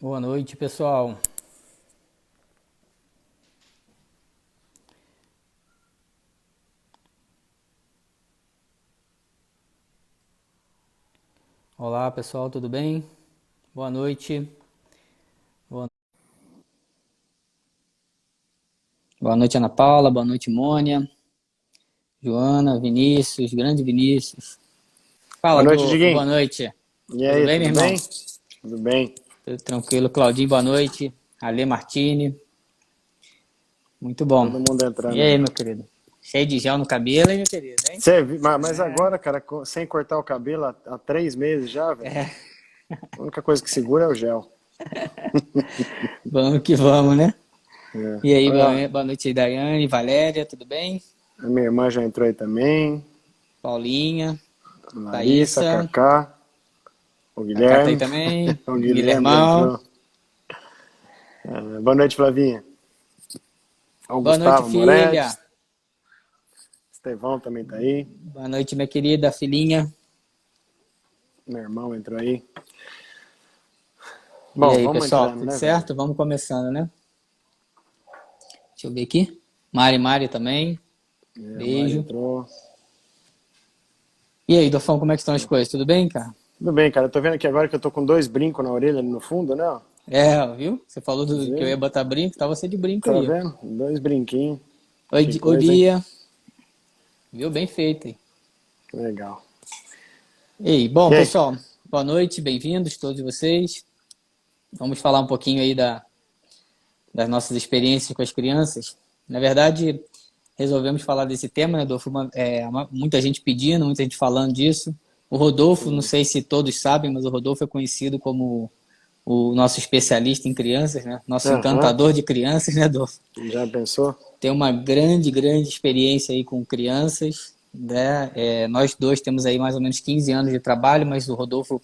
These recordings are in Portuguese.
Boa noite, pessoal. Olá, pessoal, tudo bem? Boa noite. Boa, Boa noite, Ana Paula. Boa noite, Mônia, Joana, Vinícius, grande Vinícius. Boa Fala, noite, Adolfo. Diguinho. Boa noite. E Tudo aí, bem, meu tudo bem? irmão? Tudo bem. Tudo tranquilo. Claudinho, boa noite. Ale Martini, muito bom. Todo mundo E entrando aí, aí. meu querido? Cheio de gel no cabelo, hein, meu querido, hein? Mas agora, cara, sem cortar o cabelo há 3 meses já, velho. A única coisa que segura é o gel. Vamos que vamos, né? É. E aí, Olha, boa noite, Daiane, Valéria, tudo bem? a minha irmã já entrou aí também. Paulinha, Larissa, Thaísa, Cacá, o a Cata aí Guilherme. também, O Guilherme já Guilhermão. entrou. Boa noite, Flavinha. O Boa noite, Gustavo filha. Moretti. Estevão também tá aí. Boa noite, minha querida filhinha. Meu irmão entrou aí. E Bom, aí, vamos pessoal, entrando, tudo né, velho? certo? Vamos começando, né? Deixa eu ver aqui. Mari também. A Mari Beijo. entrou. E aí, Dofão, como é que estão as coisas? Tudo bem, cara? Tudo bem, cara. Eu tô vendo aqui agora que eu tô com 2 brincos na orelha ali no fundo, né? Ó. É, viu? Você falou que eu ia Vê? botar brinco, tá você de brinco Tá aí, ó. vendo? 2 brinquinhos. Oi, Que oi, coisa, hein? Bia. Viu? Bem feito aí. Legal. E aí, bom, E aí? pessoal, boa noite, bem-vindos todos vocês. Vamos falar um pouquinho aí das nossas experiências com as crianças. Na verdade, resolvemos falar desse tema, né, Adolfo? Muita gente pedindo, muita gente falando disso. O Rodolfo, não Sim. sei se todos sabem, mas o Rodolfo é conhecido como o nosso especialista em crianças, né? Nosso Aham. encantador de crianças, né, Adolfo? Já pensou? Tem uma grande experiência aí com crianças, né? Nós dois temos aí mais ou menos 15 anos de trabalho, mas o Rodolfo,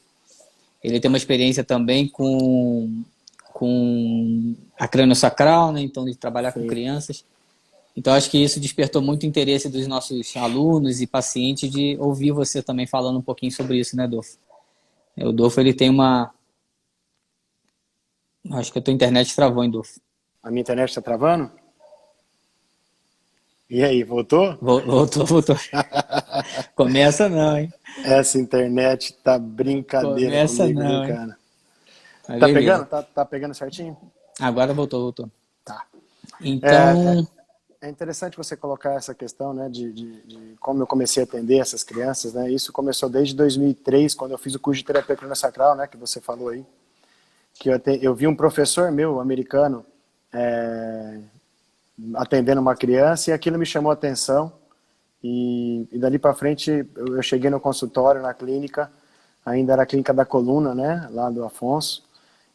ele tem uma experiência também com a crânio-sacral, né? Então, de trabalhar com Sim. crianças. Então, acho que isso despertou muito interesse dos nossos alunos e pacientes de ouvir você também falando um pouquinho sobre isso, né, Dolfo? O Dolfo, ele tem uma... Acho que a tua internet travou, hein, Dolfo? A minha internet tá travando? E aí, voltou? Voltou. Começa não, hein? Essa internet tá brincadeira Começa comigo, viu, não, hein? cara? Mas Tá beleza. pegando? Tá pegando certinho? Agora voltou. Tá. É, é, Então, é interessante você colocar essa questão, né, de como eu comecei a atender essas crianças, né? Isso começou desde 2003, quando eu fiz o curso de terapia crânio-sacral, né, que você falou aí. Que eu vi um professor meu, americano, é, atendendo uma criança e aquilo me chamou a atenção. E dali para frente eu cheguei no consultório, na clínica, ainda era a clínica da coluna, né, lá do Afonso,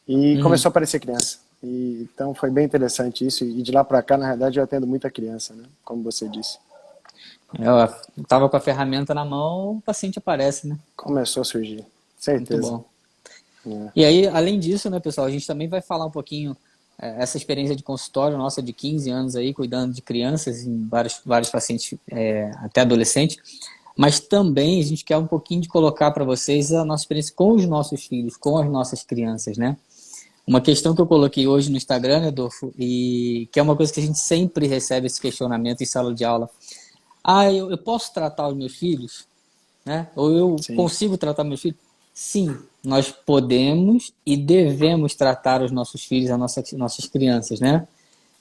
e uhum. começou a aparecer criança. Então foi bem interessante isso. E de lá para cá, na realidade, eu atendo muita criança, né, como você disse. Eu tava com a ferramenta na mão, o paciente aparece, né? Começou a surgir, Muito certeza. bom. É. E aí, além disso, né, pessoal, a gente também vai falar um pouquinho essa experiência de consultório nossa de 15 anos aí, cuidando de crianças, em vários pacientes, até adolescentes, mas também a gente quer um pouquinho de colocar para vocês a nossa experiência com os nossos filhos, com as nossas crianças, né? Uma questão que eu coloquei hoje no Instagram, né, Adolfo, e que é uma coisa que a gente sempre recebe esse questionamento em sala de aula. Ah, eu posso tratar os meus filhos? Né? Ou eu Sim, consigo tratar meus filhos? Sim, nós podemos e devemos tratar os nossos filhos, as nossas crianças, né?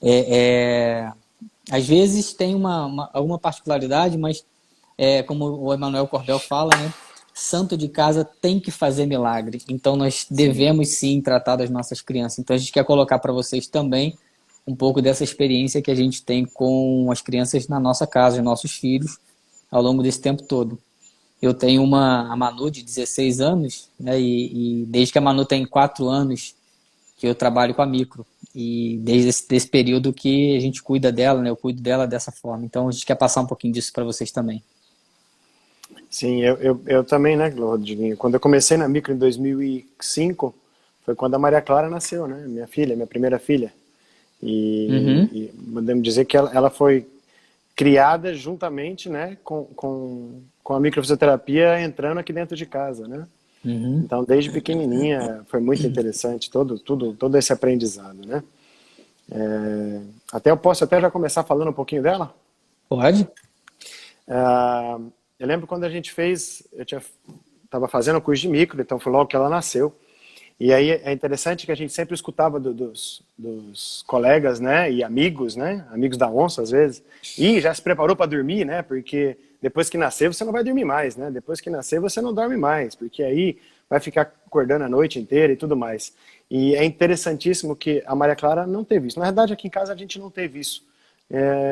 É, é, Às vezes tem alguma particularidade, mas como o Emmanuel Cordel fala, né? Santo de casa tem que fazer milagre. Então nós sim. devemos sim tratar das nossas crianças. Então a gente quer colocar para vocês também um pouco dessa experiência que a gente tem com as crianças na nossa casa, os nossos filhos, ao longo desse tempo todo. Eu tenho a Manu de 16 anos, né? E desde que a Manu tem 4 anos que eu trabalho com a micro. E desde desse período que a gente cuida dela, né? Eu cuido dela dessa forma. Então a gente quer passar um pouquinho disso para vocês também. Sim, eu também, né, Rodriguinho? Quando eu comecei na micro em 2005, foi quando a Maria Clara nasceu, né? Minha filha, minha primeira filha. Uhum. E podemos dizer que ela foi criada juntamente, né, com a microfisioterapia entrando aqui dentro de casa, né? Uhum. Então, desde pequenininha, foi muito interessante todo esse aprendizado, né? Até eu posso até já começar falando um pouquinho dela? Pode? Ah, eu lembro quando a gente fez, estava fazendo o curso de micro, então foi logo que ela nasceu. E aí é interessante que a gente sempre escutava dos colegas, né, e amigos, né, amigos da onça às vezes, e já se preparou para dormir, né, porque depois que nascer você não vai dormir mais, né, depois que nascer você não dorme mais, porque aí vai ficar acordando a noite inteira e tudo mais. E é interessantíssimo que a Maria Clara não teve isso. Na verdade, aqui em casa a gente não teve isso,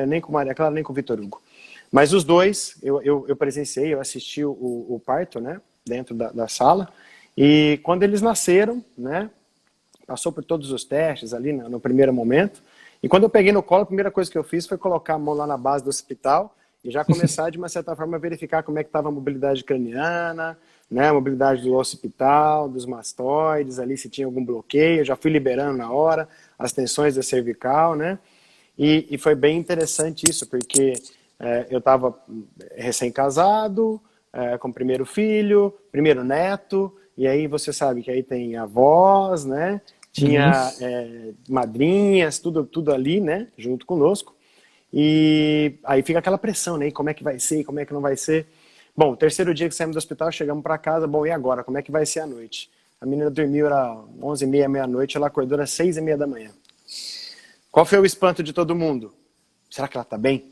nem com Maria Clara, nem com o Vitor Hugo. Mas os dois, eu presenciei, eu assisti o parto, né, dentro da sala. E quando eles nasceram, né, passou por todos os testes ali no primeiro momento. E quando eu peguei no colo, a primeira coisa que eu fiz foi colocar a mão lá na base do hospital e já começar, de uma certa forma, a verificar como é que estava a mobilidade craniana, né, a mobilidade do occipital, dos mastoides, ali se tinha algum bloqueio. Eu já fui liberando na hora as tensões da cervical, né? E foi bem interessante isso, porque eu estava recém-casado, com o primeiro filho, primeiro neto, e aí você sabe que aí tem avós, né? Tinha madrinhas, tudo ali, né? Junto conosco. E aí fica aquela pressão, né? E como é que vai ser? Como é que não vai ser? Bom, terceiro dia que saímos do hospital, chegamos para casa. Bom, e agora? Como é que vai ser a noite? A menina dormiu, era 11h30, meia-noite. Ela acordou às 6h30 da manhã. Qual foi o espanto de todo mundo? Será que ela tá bem?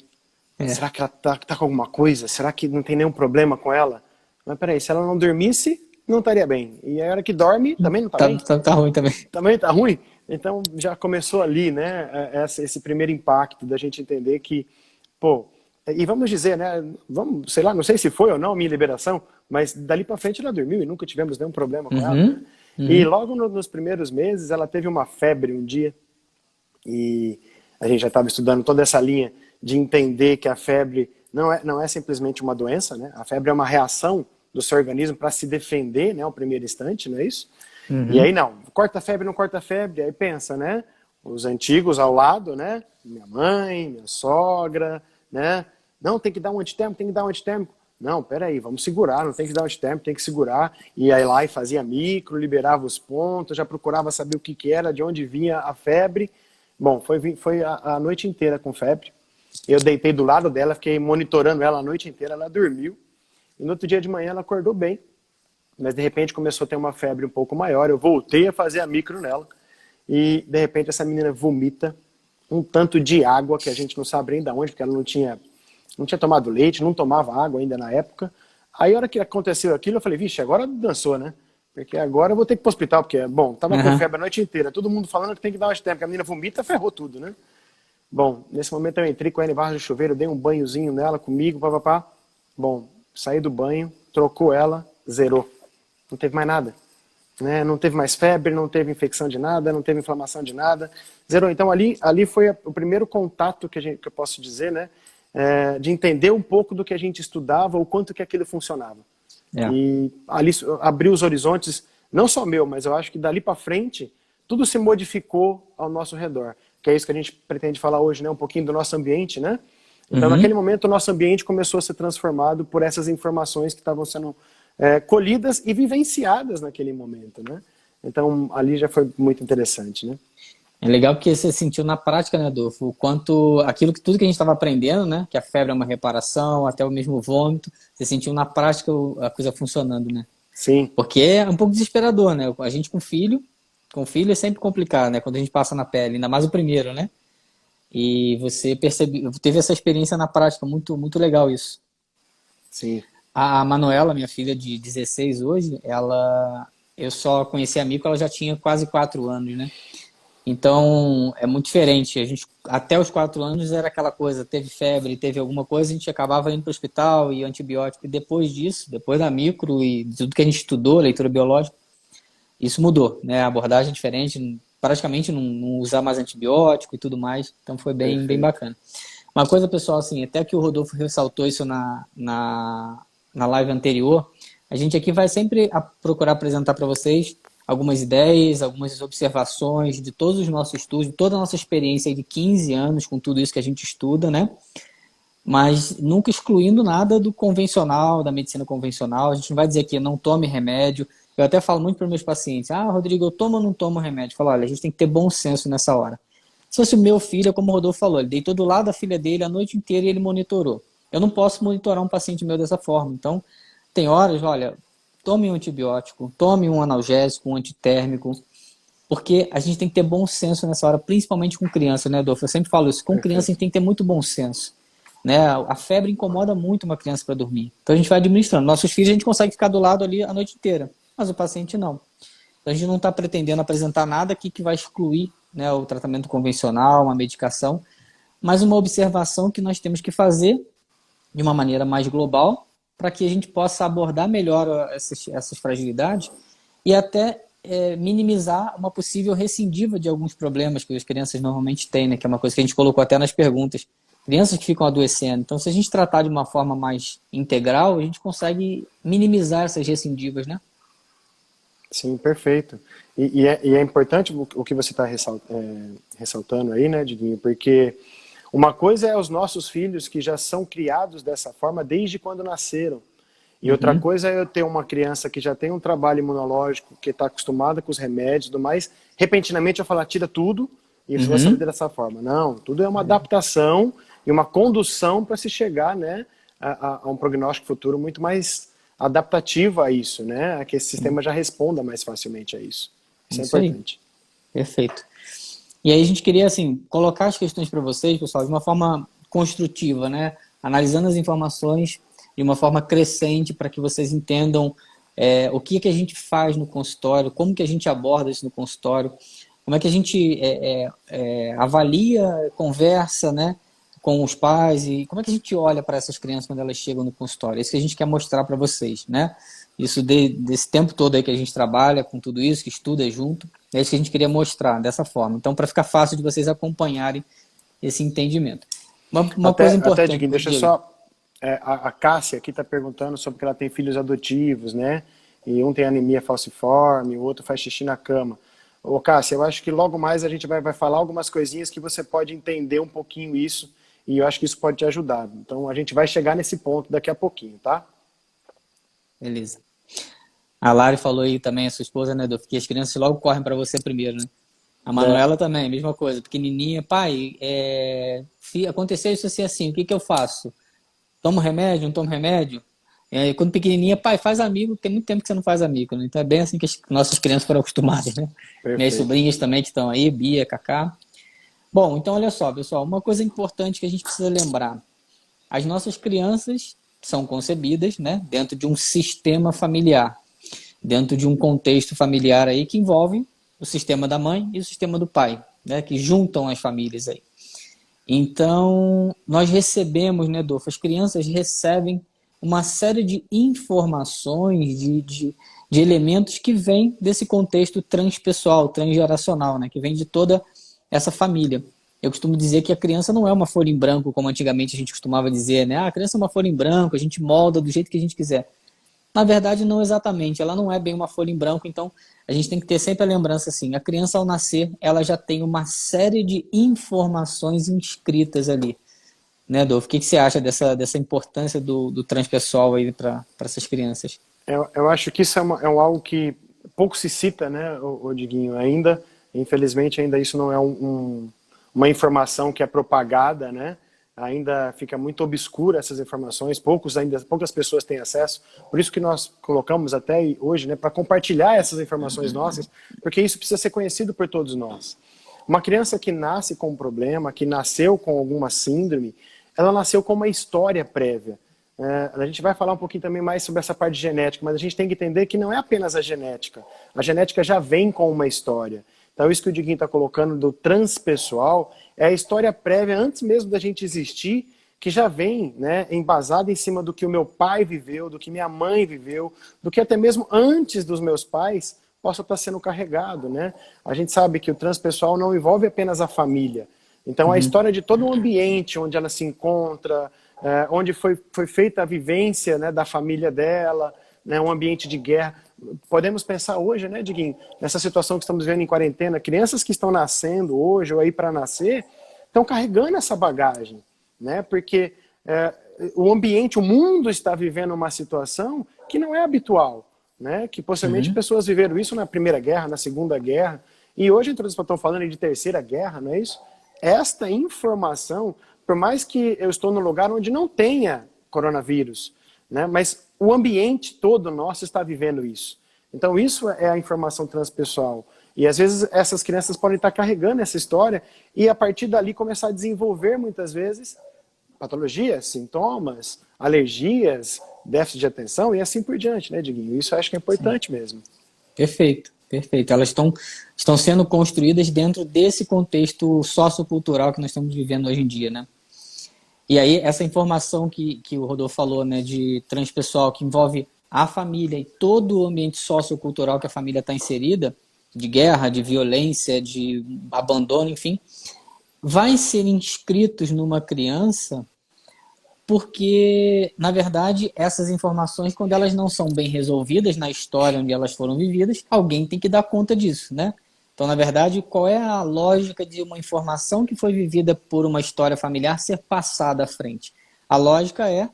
É. Será que ela tá com alguma coisa? Será que não tem nenhum problema com ela? Mas peraí, se ela não dormisse, não estaria bem. E a hora que dorme, também não tá bem? Tá ruim também. Também tá ruim? Então já começou ali, né, esse primeiro impacto da gente entender que, pô, e vamos dizer, né, vamos, sei lá, não sei se foi ou não a minha liberação, mas dali para frente ela dormiu e nunca tivemos nenhum problema com ela, né? Uhum. E Uhum. logo nos primeiros meses ela teve uma febre um dia e a gente já estava estudando toda essa linha de entender que a febre não é simplesmente uma doença, né? A febre é uma reação do seu organismo para se defender, né, ao primeiro instante, não é isso? E aí Uhum. não, corta a febre, não corta a febre, aí pensa, né? Os antigos ao lado, né? Minha mãe, minha sogra, né? Não, tem que dar um antitérmico, tem que dar um antitérmico. Não, peraí, vamos segurar, não tem que dar um antitérmico, tem que segurar. E aí lá e fazia micro, liberava os pontos, já procurava saber o que era, de onde vinha a febre. Bom, foi a noite inteira com febre. Eu deitei do lado dela, fiquei monitorando ela a noite inteira, ela dormiu. E no outro dia de manhã ela acordou bem, mas de repente começou a ter uma febre um pouco maior. Eu voltei a fazer a micro nela e de repente essa menina vomita um tanto de água que a gente não sabe nem de onde, porque ela não tinha tomado leite, não tomava água ainda na época. Aí a hora que aconteceu aquilo, eu falei, vixe, agora dançou, né? Porque agora eu vou ter que ir pro hospital, porque, bom, tava com Uhum. febre a noite inteira, todo mundo falando que tem que dar uma antitérmica, a menina vomita, ferrou tudo, né? Bom, nesse momento eu entrei com ela embaixo do chuveiro, dei um banhozinho nela comigo, papapá. Bom, saí do banho, trocou ela, zerou. Não teve mais nada. Né? Não teve mais febre, não teve infecção de nada, não teve inflamação de nada. Zerou. Então ali foi o primeiro contato que eu posso dizer, né? De entender um pouco do que a gente estudava, o quanto que aquilo funcionava. É. E ali abriu os horizontes, não só meu, mas eu acho que dali para frente, tudo se modificou ao nosso redor. Que é isso que a gente pretende falar hoje, né? Um pouquinho do nosso ambiente, né? Então, naquele Uhum. momento, o nosso ambiente começou a ser transformado por essas informações que estavam sendo colhidas e vivenciadas naquele momento, né? Então, ali já foi muito interessante, né? É legal porque você sentiu na prática, né, Adolfo, o quanto tudo que a gente estava aprendendo, né, que a febre é uma reparação, até o mesmo vômito, você sentiu na prática a coisa funcionando, né? Sim, Porque é um pouco desesperador, né? A gente com filho é sempre complicado, né? Quando a gente passa na pele, ainda mais o primeiro, né? E você teve essa experiência na prática, muito, muito legal isso. sim. A Manuela, minha filha de 16 hoje, eu só conheci a Mico, ela já tinha quase 4 anos, né? Então, é muito diferente. A gente, até os 4 anos era aquela coisa, teve febre, teve alguma coisa, a gente acabava indo para o hospital e antibiótico. E depois disso, depois da micro e de tudo que a gente estudou, leitura biológica, isso mudou, né? A abordagem é diferente, praticamente não usar mais antibiótico e tudo mais. Então, foi bem, bem Perfeito. bacana. Uma coisa, pessoal, assim, até que o Rodolfo ressaltou isso na live anterior, a gente aqui vai sempre procurar apresentar para vocês algumas ideias, algumas observações de todos os nossos estudos, de toda a nossa experiência de 15 anos com tudo isso que a gente estuda, né? Mas nunca excluindo nada do convencional, da medicina convencional. A gente não vai dizer que não tome remédio. Eu até falo muito para meus pacientes, Rodrigo, eu tomo ou não tomo remédio? Eu falo, olha, a gente tem que ter bom senso nessa hora. Se fosse o meu filho, como o Rodolfo falou, ele deitou do lado da filha dele a noite inteira e ele monitorou. Eu não posso monitorar um paciente meu dessa forma. Então, tem horas, olha, tome um antibiótico, tome um analgésico, um antitérmico, porque a gente tem que ter bom senso nessa hora, principalmente com criança, né, Adolfo? Eu sempre falo isso, com criança a gente tem que ter muito bom senso. Né? A febre incomoda muito uma criança para dormir. Então a gente vai administrando. Nossos filhos a gente consegue ficar do lado ali a noite inteira, mas o paciente não. Então a gente não está pretendendo apresentar nada aqui que vai excluir, né, o tratamento convencional, uma medicação, mas uma observação que nós temos que fazer de uma maneira mais global para que a gente possa abordar melhor essas fragilidades e até minimizar uma possível recidiva de alguns problemas que as crianças normalmente têm, né, que é uma coisa que a gente colocou até nas perguntas. Crianças que ficam adoecendo. Então, se a gente tratar de uma forma mais integral, a gente consegue minimizar essas recidivas, né? Sim, perfeito. E é importante o que você está ressaltando aí, né, Diguinho? Porque uma coisa é os nossos filhos que já são criados dessa forma desde quando nasceram. E outra coisa é eu ter uma criança que já tem um trabalho imunológico, que está acostumada com os remédios e tudo mais, repentinamente eu falar, tira tudo e você vai saber dessa forma. Não, tudo é uma adaptação e uma condução para se chegar, né, a um prognóstico futuro muito mais adaptativo a isso, né, a que esse sistema já responda mais facilmente a isso. Isso é importante. Aí. Perfeito. E aí a gente queria, assim, colocar as questões para vocês, pessoal, de uma forma construtiva, né, analisando as informações de uma forma crescente para que vocês entendam o que a gente faz no consultório, como que a gente aborda isso no consultório, como é que a gente avalia, conversa, né, com os pais e como é que a gente olha para essas crianças quando elas chegam no consultório. É isso que a gente quer mostrar para vocês, né? Isso desse tempo todo aí que a gente trabalha com tudo isso, que estuda junto, é isso que a gente queria mostrar dessa forma. Então, para ficar fácil de vocês acompanharem esse entendimento. Uma coisa importante... Até, Diguinho, deixa eu só... a Cássia aqui está perguntando sobre que ela tem filhos adotivos, né? E um tem anemia falciforme, o outro faz xixi na cama. Ô, Cássia, eu acho que logo mais a gente vai falar algumas coisinhas que você pode entender um pouquinho isso, e eu acho que isso pode te ajudar. Então a gente vai chegar nesse ponto daqui a pouquinho, tá? Beleza. A Lari falou aí também, a sua esposa, né, Adolfo, que as crianças logo correm para você primeiro, né? A Manuela também, mesma coisa, pequenininha. Pai, aconteceu isso assim, o que eu faço? Tomo remédio, não tomo remédio? Quando pequenininha, pai, faz amigo, tem muito tempo que você não faz amigo, né? Então é bem assim que as nossas crianças foram acostumadas, né? Perfeito. Minhas sobrinhas também que estão aí, Bia, Cacá. Bom, então olha só, pessoal, uma coisa importante que a gente precisa lembrar. As nossas crianças são concebidas, né, dentro de um sistema familiar, dentro de um contexto familiar aí que envolve o sistema da mãe e o sistema do pai, né, que juntam as famílias aí. Então, nós recebemos, né, Adolfo, as crianças recebem uma série de informações, de elementos que vêm desse contexto transpessoal, transgeracional, né, que vem de toda essa família. Eu costumo dizer que a criança não é uma folha em branco, como antigamente a gente costumava dizer, né? A criança é uma folha em branco, a gente molda do jeito que a gente quiser. Na verdade, não exatamente. Ela não é bem uma folha em branco, então a gente tem que ter sempre a lembrança assim, a criança ao nascer, ela já tem uma série de informações inscritas ali. Né, Adolfo? O que você acha dessa importância do transpessoal aí para essas crianças? Eu acho que isso é algo que pouco se cita, né, o Diguinho, ainda. Infelizmente, ainda isso não é uma informação que é propagada, né? Ainda fica muito obscura essas informações, poucas pessoas têm acesso. Por isso que nós colocamos até hoje, né, para compartilhar essas informações nossas, porque isso precisa ser conhecido por todos nós. Uma criança que nasce com um problema, que nasceu com alguma síndrome, ela nasceu com uma história prévia. A gente vai falar um pouquinho também mais sobre essa parte de genética, mas a gente tem que entender que não é apenas a genética. A genética já vem com uma história. Então isso que o Diguinho está colocando do transpessoal é a história prévia, antes mesmo da gente existir, que já vem, né, embasada em cima do que o meu pai viveu, do que minha mãe viveu, do que até mesmo antes dos meus pais possa estar sendo carregado, né? A gente sabe que o transpessoal não envolve apenas a família. Então a história de todo o ambiente onde ela se encontra, onde foi feita a vivência, né, da família dela, né, um ambiente de guerra. Podemos pensar hoje, né, Diguinho, nessa situação que estamos vendo em quarentena, crianças que estão nascendo hoje ou aí para nascer, estão carregando essa bagagem, né, porque o ambiente, o mundo está vivendo uma situação que não é habitual, né? Que possivelmente Uhum. pessoas viveram isso na Primeira Guerra, na Segunda Guerra, e hoje então, estão falando de Terceira Guerra, não é isso? Esta informação, por mais que eu estou num lugar onde não tenha coronavírus, né? Mas o ambiente todo nosso está vivendo isso. Então isso é a informação transpessoal. E às vezes essas crianças podem estar carregando essa história e a partir dali começar a desenvolver muitas vezes patologias, sintomas, alergias, déficit de atenção e assim por diante, né, Diguinho? Isso eu acho que é Sim. importante mesmo. Perfeito, perfeito. Elas estão sendo construídas dentro desse contexto sociocultural que nós estamos vivendo hoje em dia, né? E aí, essa informação que o Rodolfo falou, né, de transpessoal, que envolve a família e todo o ambiente sociocultural que a família está inserida, de guerra, de violência, de abandono, enfim, vai ser inscritos numa criança porque, na verdade, essas informações, quando elas não são bem resolvidas na história onde elas foram vividas, alguém tem que dar conta disso, né? Então, na verdade, qual é a lógica de uma informação que foi vivida por uma história familiar ser passada à frente? A lógica é,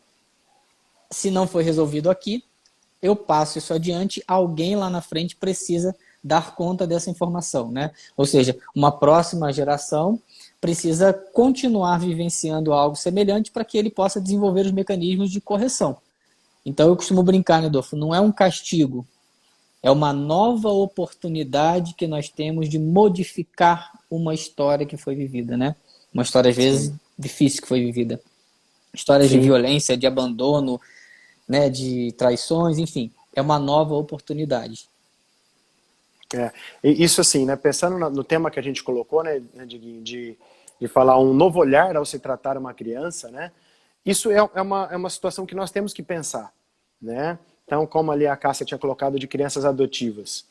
se não foi resolvido aqui, eu passo isso adiante, alguém lá na frente precisa dar conta dessa informação, né? Ou seja, uma próxima geração precisa continuar vivenciando algo semelhante para que ele possa desenvolver os mecanismos de correção. Então eu costumo brincar, né, Adolfo? Não é um castigo, é uma nova oportunidade que nós temos de modificar uma história que foi vivida, né? Uma história, às vezes, Sim, difícil que foi vivida. Histórias de sim. violência, de abandono, né, de traições, enfim. É uma nova oportunidade. É. E isso assim, né, pensando no tema que a gente colocou, né, Diguinho, de falar um novo olhar ao se tratar uma criança, né, isso é uma situação que nós temos que pensar, né? Então, como ali a Cássia tinha colocado de crianças adotivas,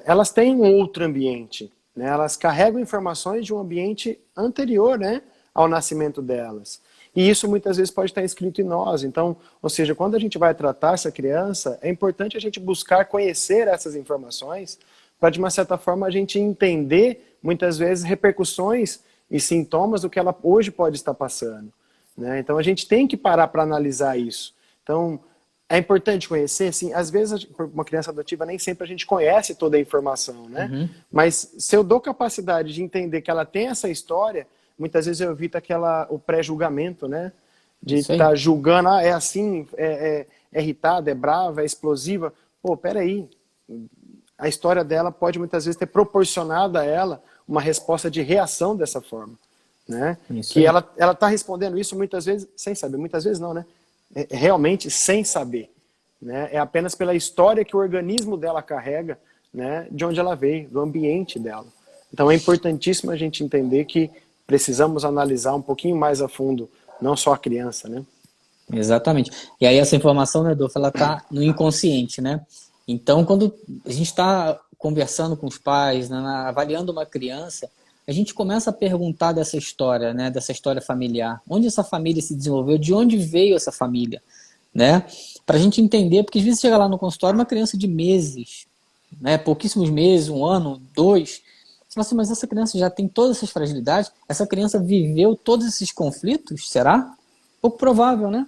elas têm um outro ambiente, né? Elas carregam informações de um ambiente anterior, né, ao nascimento delas. E isso muitas vezes pode estar escrito em nós. Então, ou seja, quando a gente vai tratar essa criança, é importante a gente buscar conhecer essas informações para, de uma certa forma, a gente entender, muitas vezes, repercussões e sintomas do que ela hoje pode estar passando, né? Então, a gente tem que parar para analisar isso. Então, é importante conhecer, sim. Às vezes, uma criança adotiva, nem sempre a gente conhece toda a informação, né? Uhum. Mas se eu dou capacidade de entender que ela tem essa história, muitas vezes eu evito o pré-julgamento, né? De Isso aí. estar julgando, é assim, é irritada, é brava, é explosiva. Pô, peraí. A história dela pode muitas vezes ter proporcionado a ela uma resposta de reação dessa forma, né? Isso Que aí. ela está respondendo isso muitas vezes sem saber, muitas vezes não, né? Realmente sem saber, né? É apenas pela história que o organismo dela carrega, né? De onde ela veio, do ambiente dela. Então é importantíssimo a gente entender que precisamos analisar um pouquinho mais a fundo, não só a criança, né? Exatamente. E aí essa informação, né, Adolfo, ela está no inconsciente, né? Então, quando a gente está conversando com os pais, né, avaliando uma criança, a gente começa a perguntar dessa história, né, dessa história familiar. Onde essa família se desenvolveu? De onde veio essa família? Né? Para a gente entender, porque às vezes chega lá no consultório uma criança de meses, né, pouquíssimos meses, um ano, dois. Você fala assim, mas essa criança já tem todas essas fragilidades? Essa criança viveu todos esses conflitos? Será? Pouco provável, né?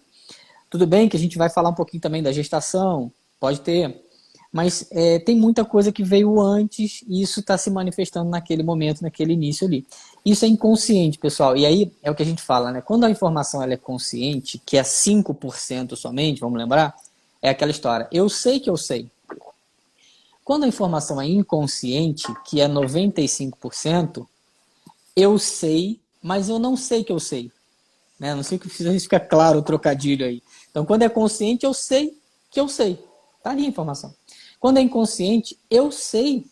Tudo bem que a gente vai falar um pouquinho também da gestação, pode ter, mas tem muita coisa que veio antes e isso está se manifestando naquele momento, naquele início ali. Isso é inconsciente, pessoal. E aí é o que a gente fala, né? Quando a informação ela é consciente, que é 5% somente, vamos lembrar, é aquela história. Eu sei que eu sei. Quando a informação é inconsciente, que é 95%, eu sei, mas eu não sei que eu sei. Né? Não sei se fica claro o trocadilho aí. Então, quando é consciente, eu sei que eu sei. Está ali a informação. Quando é inconsciente, eu sei,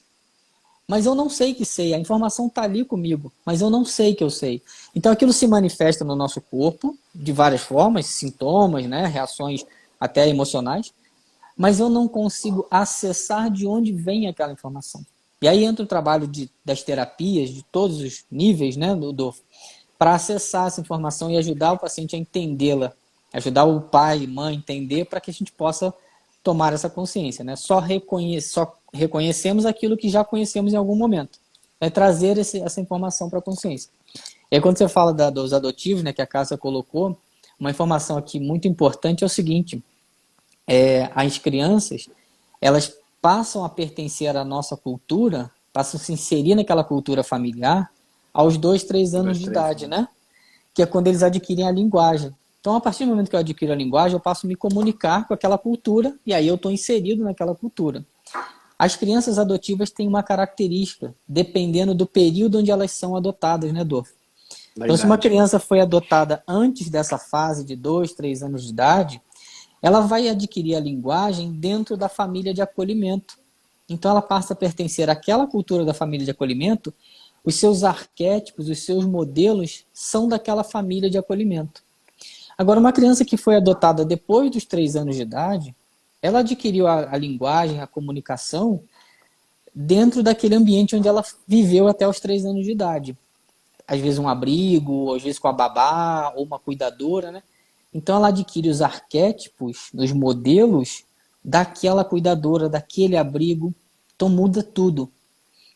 mas eu não sei que sei. A informação está ali comigo, mas eu não sei que eu sei. Então, aquilo se manifesta no nosso corpo de várias formas, sintomas, né? Reações até emocionais, mas eu não consigo acessar de onde vem aquela informação. E aí entra o trabalho das terapias, de todos os níveis, né, para acessar essa informação e ajudar o paciente a entendê-la, ajudar o pai e mãe a entender para que a gente possa tomar essa consciência. Né? Só reconhecemos aquilo que já conhecemos em algum momento. É trazer essa informação para a consciência. E aí, quando você fala dos adotivos, né, que a Cássia colocou, uma informação aqui muito importante é o seguinte, as crianças, elas passam a pertencer à nossa cultura, passam a se inserir naquela cultura familiar aos 2, 3 anos Dois, de três idade, anos. né? Que é quando eles adquirem a linguagem. Então, a partir do momento que eu adquiro a linguagem, eu passo a me comunicar com aquela cultura e aí eu estou inserido naquela cultura. As crianças adotivas têm uma característica, dependendo do período onde elas são adotadas, né, Dorf? Da Então, se uma idade. criança foi adotada antes dessa fase de 2, 3 anos de idade, ela vai adquirir a linguagem dentro da família de acolhimento. Então, ela passa a pertencer àquela cultura da família de acolhimento, os seus arquétipos, os seus modelos são daquela família de acolhimento. Agora, uma criança que foi adotada depois dos 3 anos de idade, ela adquiriu a linguagem, a comunicação, dentro daquele ambiente onde ela viveu até os 3 anos de idade. Às vezes um abrigo, às vezes com a babá, ou uma cuidadora, né? Então ela adquire os arquétipos, os modelos daquela cuidadora, daquele abrigo. Então muda tudo,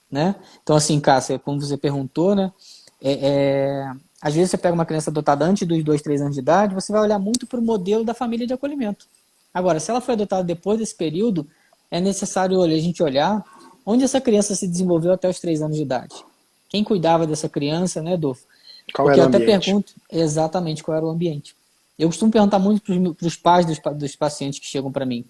né? Então assim, Cássia, como você perguntou, né? Às vezes você pega uma criança adotada antes dos 2, 3 anos de idade, você vai olhar muito para o modelo da família de acolhimento. Agora, se ela foi adotada depois desse período, é necessário a gente olhar onde essa criança se desenvolveu até os 3 anos de idade. Quem cuidava dessa criança, né, Adolfo? Qual Porque era eu o até ambiente? pergunto exatamente qual era o ambiente. Eu costumo perguntar muito para os pais dos pacientes que chegam para mim.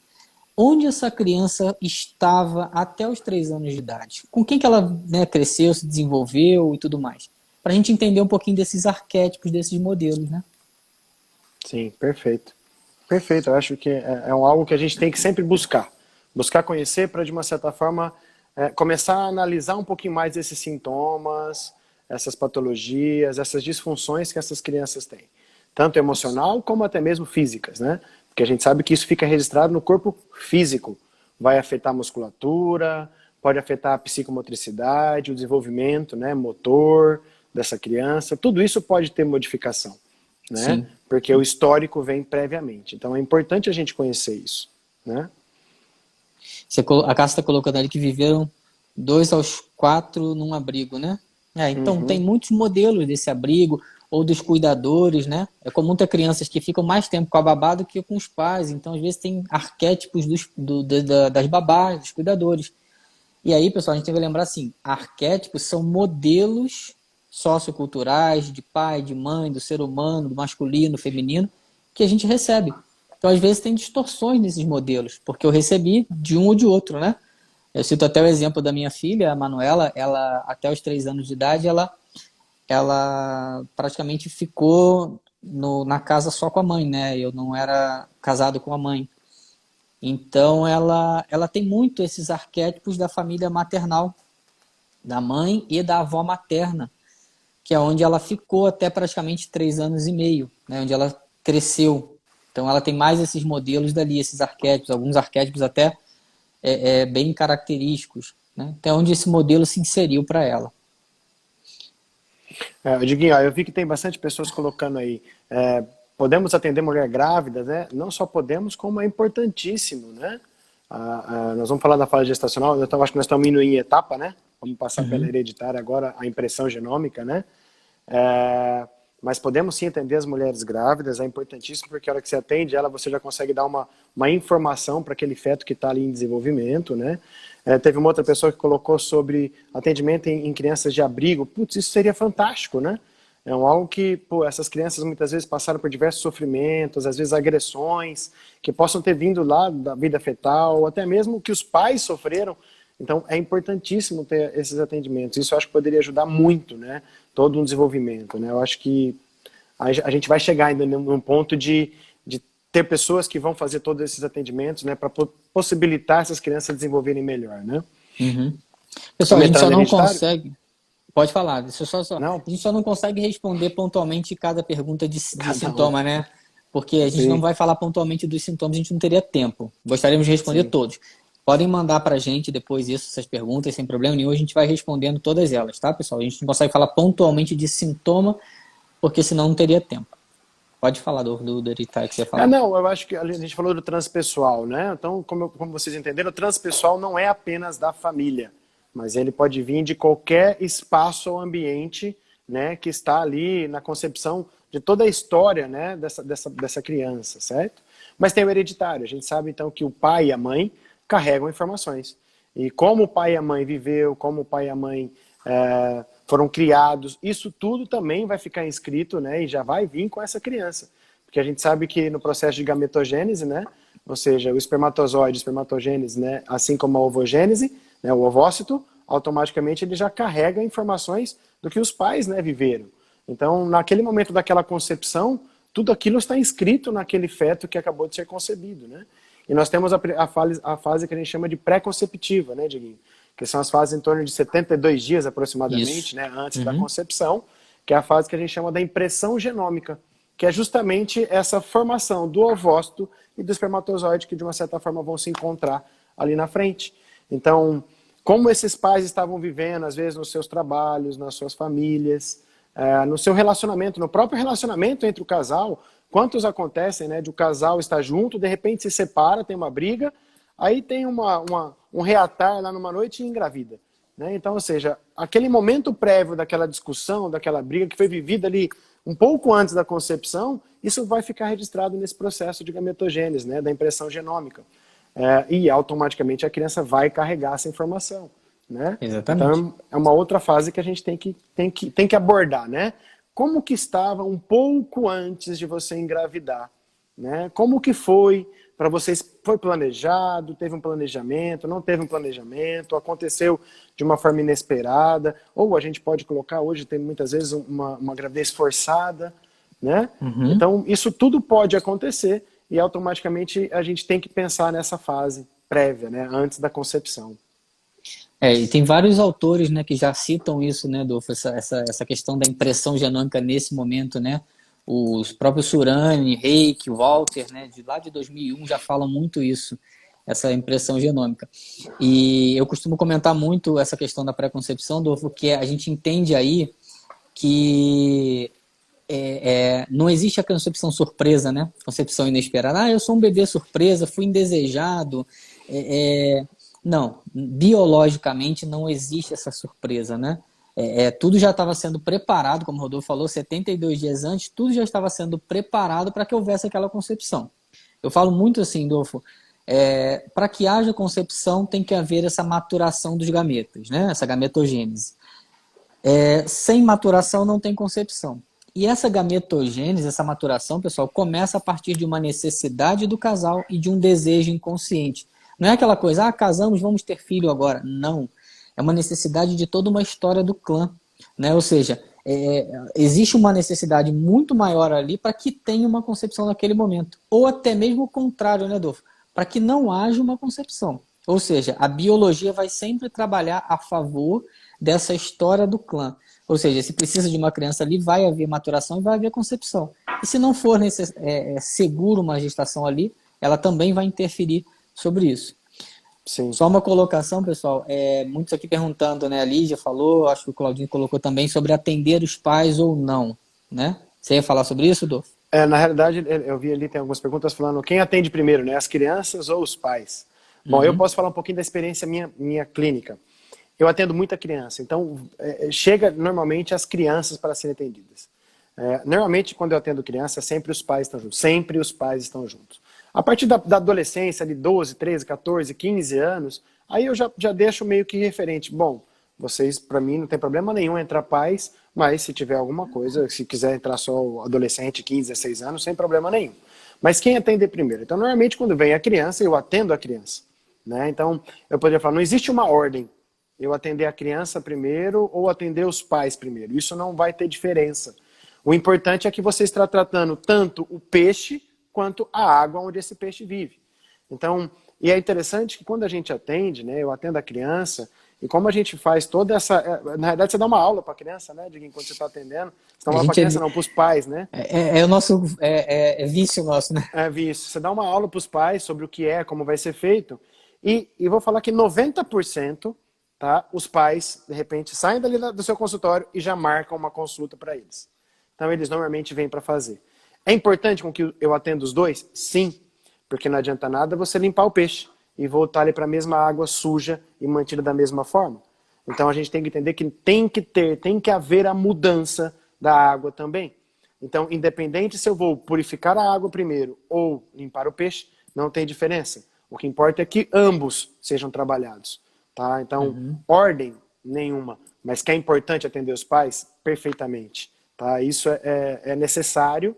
Onde essa criança estava até os 3 anos de idade? Com quem que ela, né, cresceu, se desenvolveu e tudo mais? Para a gente entender um pouquinho desses arquétipos, desses modelos, né? Sim, perfeito. Perfeito, eu acho que é algo que a gente tem que sempre buscar. Buscar conhecer para, de uma certa forma, começar a analisar um pouquinho mais esses sintomas, essas patologias, essas disfunções que essas crianças têm. Tanto emocional como até mesmo físicas, né? Porque a gente sabe que isso fica registrado no corpo físico. Vai afetar a musculatura, pode afetar a psicomotricidade, o desenvolvimento, né, motor dessa criança. Tudo isso pode ter modificação, né? Sim. Porque o histórico vem previamente. Então é importante a gente conhecer isso, né? A Cássia está colocando ali que viveram 2 aos 4 num abrigo, né? Então tem Uhum. muitos modelos desse abrigo ou dos cuidadores, né? É comum ter crianças que ficam mais tempo com a babá do que com os pais. Então, às vezes, tem arquétipos das babás, dos cuidadores. E aí, pessoal, a gente tem que lembrar assim, arquétipos são modelos socioculturais de pai, de mãe, do ser humano, do masculino, do feminino, que a gente recebe. Então, às vezes, tem distorções nesses modelos, porque eu recebi de um ou de outro, né? Eu cito até o exemplo da minha filha, a Manuela, ela, até os 3 anos de idade, ela praticamente ficou na casa só com a mãe, né? Eu não era casado com a mãe. Então, ela tem muito esses arquétipos da família maternal, da mãe e da avó materna, que é onde ela ficou até praticamente 3 anos e meio, né? Onde ela cresceu. Então, ela tem mais esses modelos dali, esses arquétipos, alguns arquétipos até bem característicos, né? Até onde esse modelo se inseriu para ela. Diguinho, ó, eu vi que tem bastante pessoas colocando aí. Podemos atender mulher grávida, né? Não só podemos, como é importantíssimo, né? Nós vamos falar da fase gestacional, eu acho que nós estamos indo em etapa, né? Vamos passar pela Uhum. hereditária agora, a impressão genômica, né? É, mas podemos sim atender as mulheres grávidas, é importantíssimo porque a hora que você atende ela, você já consegue dar uma informação para aquele feto que está ali em desenvolvimento, né? Teve uma outra pessoa que colocou sobre atendimento em crianças de abrigo. Putz, isso seria fantástico, né? É algo que, pô, essas crianças muitas vezes passaram por diversos sofrimentos, às vezes agressões, que possam ter vindo lá da vida fetal, ou até mesmo que os pais sofreram. Então, é importantíssimo ter esses atendimentos. Isso eu acho que poderia ajudar muito, né? Todo um desenvolvimento, né? Eu acho que a gente vai chegar ainda num ponto de ter pessoas que vão fazer todos esses atendimentos, né? Para possibilitar essas crianças desenvolverem melhor, né? Uhum. Pessoal, a Vamos gente entrar só no não hereditário? consegue. Pode falar, Não? a gente só não consegue responder pontualmente cada pergunta de Cada um. sintoma, né? Porque a gente não Sim, vai falar pontualmente dos sintomas, a gente não teria tempo. Gostaríamos de responder sim. todos. Podem mandar para a gente depois essas perguntas, sem problema nenhum, a gente vai respondendo todas elas, tá, pessoal? A gente não consegue falar pontualmente de sintoma, porque senão não teria tempo. Pode falar do hereditário que você ia falar. Não, eu acho que a gente falou do transpessoal, né? Então, como vocês entenderam, o transpessoal não é apenas da família, mas ele pode vir de qualquer espaço ou ambiente, né, que está ali na concepção de toda a história, né, dessa criança, certo? Mas tem o hereditário. A gente sabe, então, que o pai e a mãe, carregam informações. E como o pai e a mãe viveu, como o pai e a mãe foram criados, isso tudo também vai ficar inscrito, né, e já vai vir com essa criança. Porque a gente sabe que no processo de gametogênese, né, ou seja, o espermatozoide, espermatogênese, né, assim como a ovogênese, né, o ovócito, automaticamente ele já carrega informações do que os pais, né, viveram. Então, naquele momento daquela concepção, tudo aquilo está inscrito naquele feto que acabou de ser concebido, né? E nós temos a fase que a gente chama de pré-conceptiva, né, Dieguinho? Que são as fases em torno de 72 dias aproximadamente, né, antes da concepção, que é a fase que a gente chama da impressão genômica, que é justamente essa formação do ovócito e do espermatozoide que de uma certa forma vão se encontrar ali na frente. Então, como esses pais estavam vivendo, às vezes nos seus trabalhos, nas suas famílias, no seu relacionamento, no próprio relacionamento entre o casal, quantos acontecem, né, de o casal estar junto, de repente se separa, tem uma briga, aí tem um reatar lá numa noite e engravida. Né? Então, ou seja, aquele momento prévio daquela discussão, daquela briga que foi vivida ali um pouco antes da concepção, isso vai ficar registrado nesse processo de gametogênese, né, da impressão genômica. E automaticamente a criança vai carregar essa informação. Né? Exatamente. Então é uma outra fase que a gente tem que abordar, né? Como que estava um pouco antes de você engravidar, né? Como que foi para vocês? Foi planejado? Teve um planejamento? Não teve um planejamento? Aconteceu de uma forma inesperada? Ou a gente pode colocar hoje tem muitas vezes uma gravidez forçada, né? Então isso tudo pode acontecer e automaticamente a gente tem que pensar nessa fase prévia, né? Antes da concepção. E tem vários autores, né, que já citam isso, né, Adolfo, essa questão da impressão genômica nesse momento, né? Os próprios Surani, Reik, Walter, né, de lá de 2001 já falam muito isso, essa impressão genômica. E eu costumo comentar muito essa questão da pré-concepção, Adolfo, que a gente entende aí que não existe a concepção surpresa, né? Concepção inesperada. Eu sou um bebê surpresa, fui indesejado. Não, biologicamente não existe essa surpresa, né? Tudo já estava sendo preparado, como o Rodolfo falou, 72 dias antes, tudo já estava sendo preparado para que houvesse aquela concepção. Eu falo muito assim, Rodolfo, para que haja concepção tem que haver essa maturação dos gametas, né? Essa gametogênese. Sem maturação não tem concepção. E essa gametogênese, essa maturação, pessoal, começa a partir de uma necessidade do casal e de um desejo inconsciente. Não é aquela coisa, casamos, vamos ter filho agora. Não. É uma necessidade de toda uma história do clã. Né? Ou seja, existe uma necessidade muito maior ali para que tenha uma concepção naquele momento. Ou até mesmo o contrário, né, Adolfo? Para que não haja uma concepção. Ou seja, a biologia vai sempre trabalhar a favor dessa história do clã. Ou seja, se precisa de uma criança ali, vai haver maturação e vai haver concepção. E se não for seguro uma gestação ali, ela também vai interferir sobre isso. Sim. Só uma colocação, pessoal. Muitos aqui perguntando, né? A Lígia falou, acho que o Claudinho colocou também, sobre atender os pais ou não. Né? Você ia falar sobre isso, Dolfo? Na realidade, eu vi ali, tem algumas perguntas falando quem atende primeiro, né? As crianças ou os pais? Bom, eu posso falar um pouquinho da experiência minha clínica. Eu atendo muita criança, então chega normalmente as crianças para serem atendidas. Normalmente, quando eu atendo criança, sempre os pais estão juntos. Sempre os pais estão juntos. A partir da adolescência, de 12, 13, 14, 15 anos, aí eu já deixo meio que referente. Bom, vocês, para mim, não tem problema nenhum entrar pais, mas se tiver alguma coisa, se quiser entrar só o adolescente, 15, 16 anos, sem problema nenhum. Mas quem atende primeiro? Então, normalmente, quando vem a criança, eu atendo a criança. Né? Então, eu poderia falar, não existe uma ordem. Eu atender a criança primeiro ou atender os pais primeiro. Isso não vai ter diferença. O importante é que você está tratando tanto o peixe quanto a água onde esse peixe vive. Então, e é interessante que quando a gente atende, né, eu atendo a criança, e como a gente faz toda essa... Na verdade, você dá uma aula para a criança, né, enquanto você está atendendo. Você dá uma aula para a criança, não, para os pais, né? É o nosso... É vício nosso, né? É vício. Você dá uma aula para os pais sobre o que é, como vai ser feito, e vou falar que 90%... Tá? Os pais, de repente, saem dali do seu consultório e já marcam uma consulta para eles. Então, eles normalmente vêm para fazer. É importante com que eu atenda os dois? Sim, porque não adianta nada você limpar o peixe e voltar ali para a mesma água suja e mantida da mesma forma. Então, a gente tem que entender que tem que haver a mudança da água também. Então, independente se eu vou purificar a água primeiro ou limpar o peixe, não tem diferença. O que importa é que ambos sejam trabalhados, tá? Então, ordem nenhuma, mas que é importante atender os pais, perfeitamente, tá? Isso é necessário.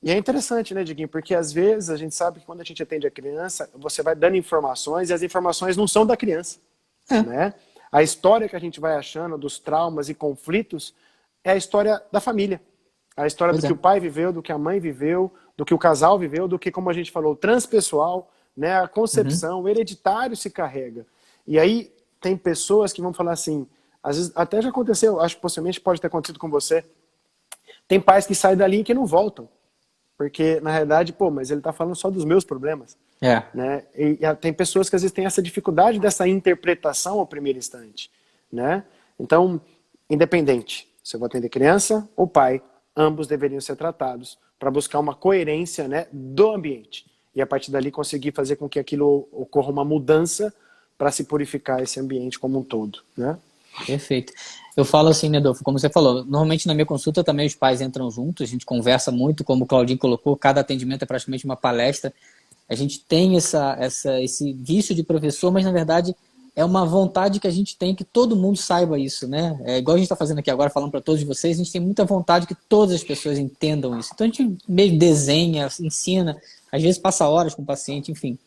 E é interessante, né, Diguinho? Porque às vezes a gente sabe que quando a gente atende a criança, você vai dando informações e as informações não são da criança, né? A história que a gente vai achando dos traumas e conflitos é a história da família. A história do que o pai viveu, do que a mãe viveu, do que o casal viveu, do que, como a gente falou, transpessoal, né? A concepção, o hereditário se carrega. E aí tem pessoas que vão falar assim, às vezes até já aconteceu, acho que possivelmente pode ter acontecido com você, tem pais que saem dali e que não voltam. Porque, na realidade, mas ele está falando só dos meus problemas. Né? E tem pessoas que às vezes têm essa dificuldade dessa interpretação ao primeiro instante. Né? Então, independente, se eu vou atender criança ou pai, ambos deveriam ser tratados para buscar uma coerência, né, do ambiente. E a partir dali conseguir fazer com que aquilo ocorra uma mudança para se purificar esse ambiente como um todo. Né? Perfeito. Eu falo assim, né, Adolfo, como você falou, normalmente na minha consulta também os pais entram juntos, a gente conversa muito, como o Claudinho colocou, cada atendimento é praticamente uma palestra. A gente tem esse vício de professor, mas na verdade é uma vontade que a gente tem que todo mundo saiba isso, né? É igual a gente está fazendo aqui agora, falando para todos vocês, a gente tem muita vontade que todas as pessoas entendam isso. Então a gente mesmo desenha, ensina, às vezes passa horas com o paciente, enfim.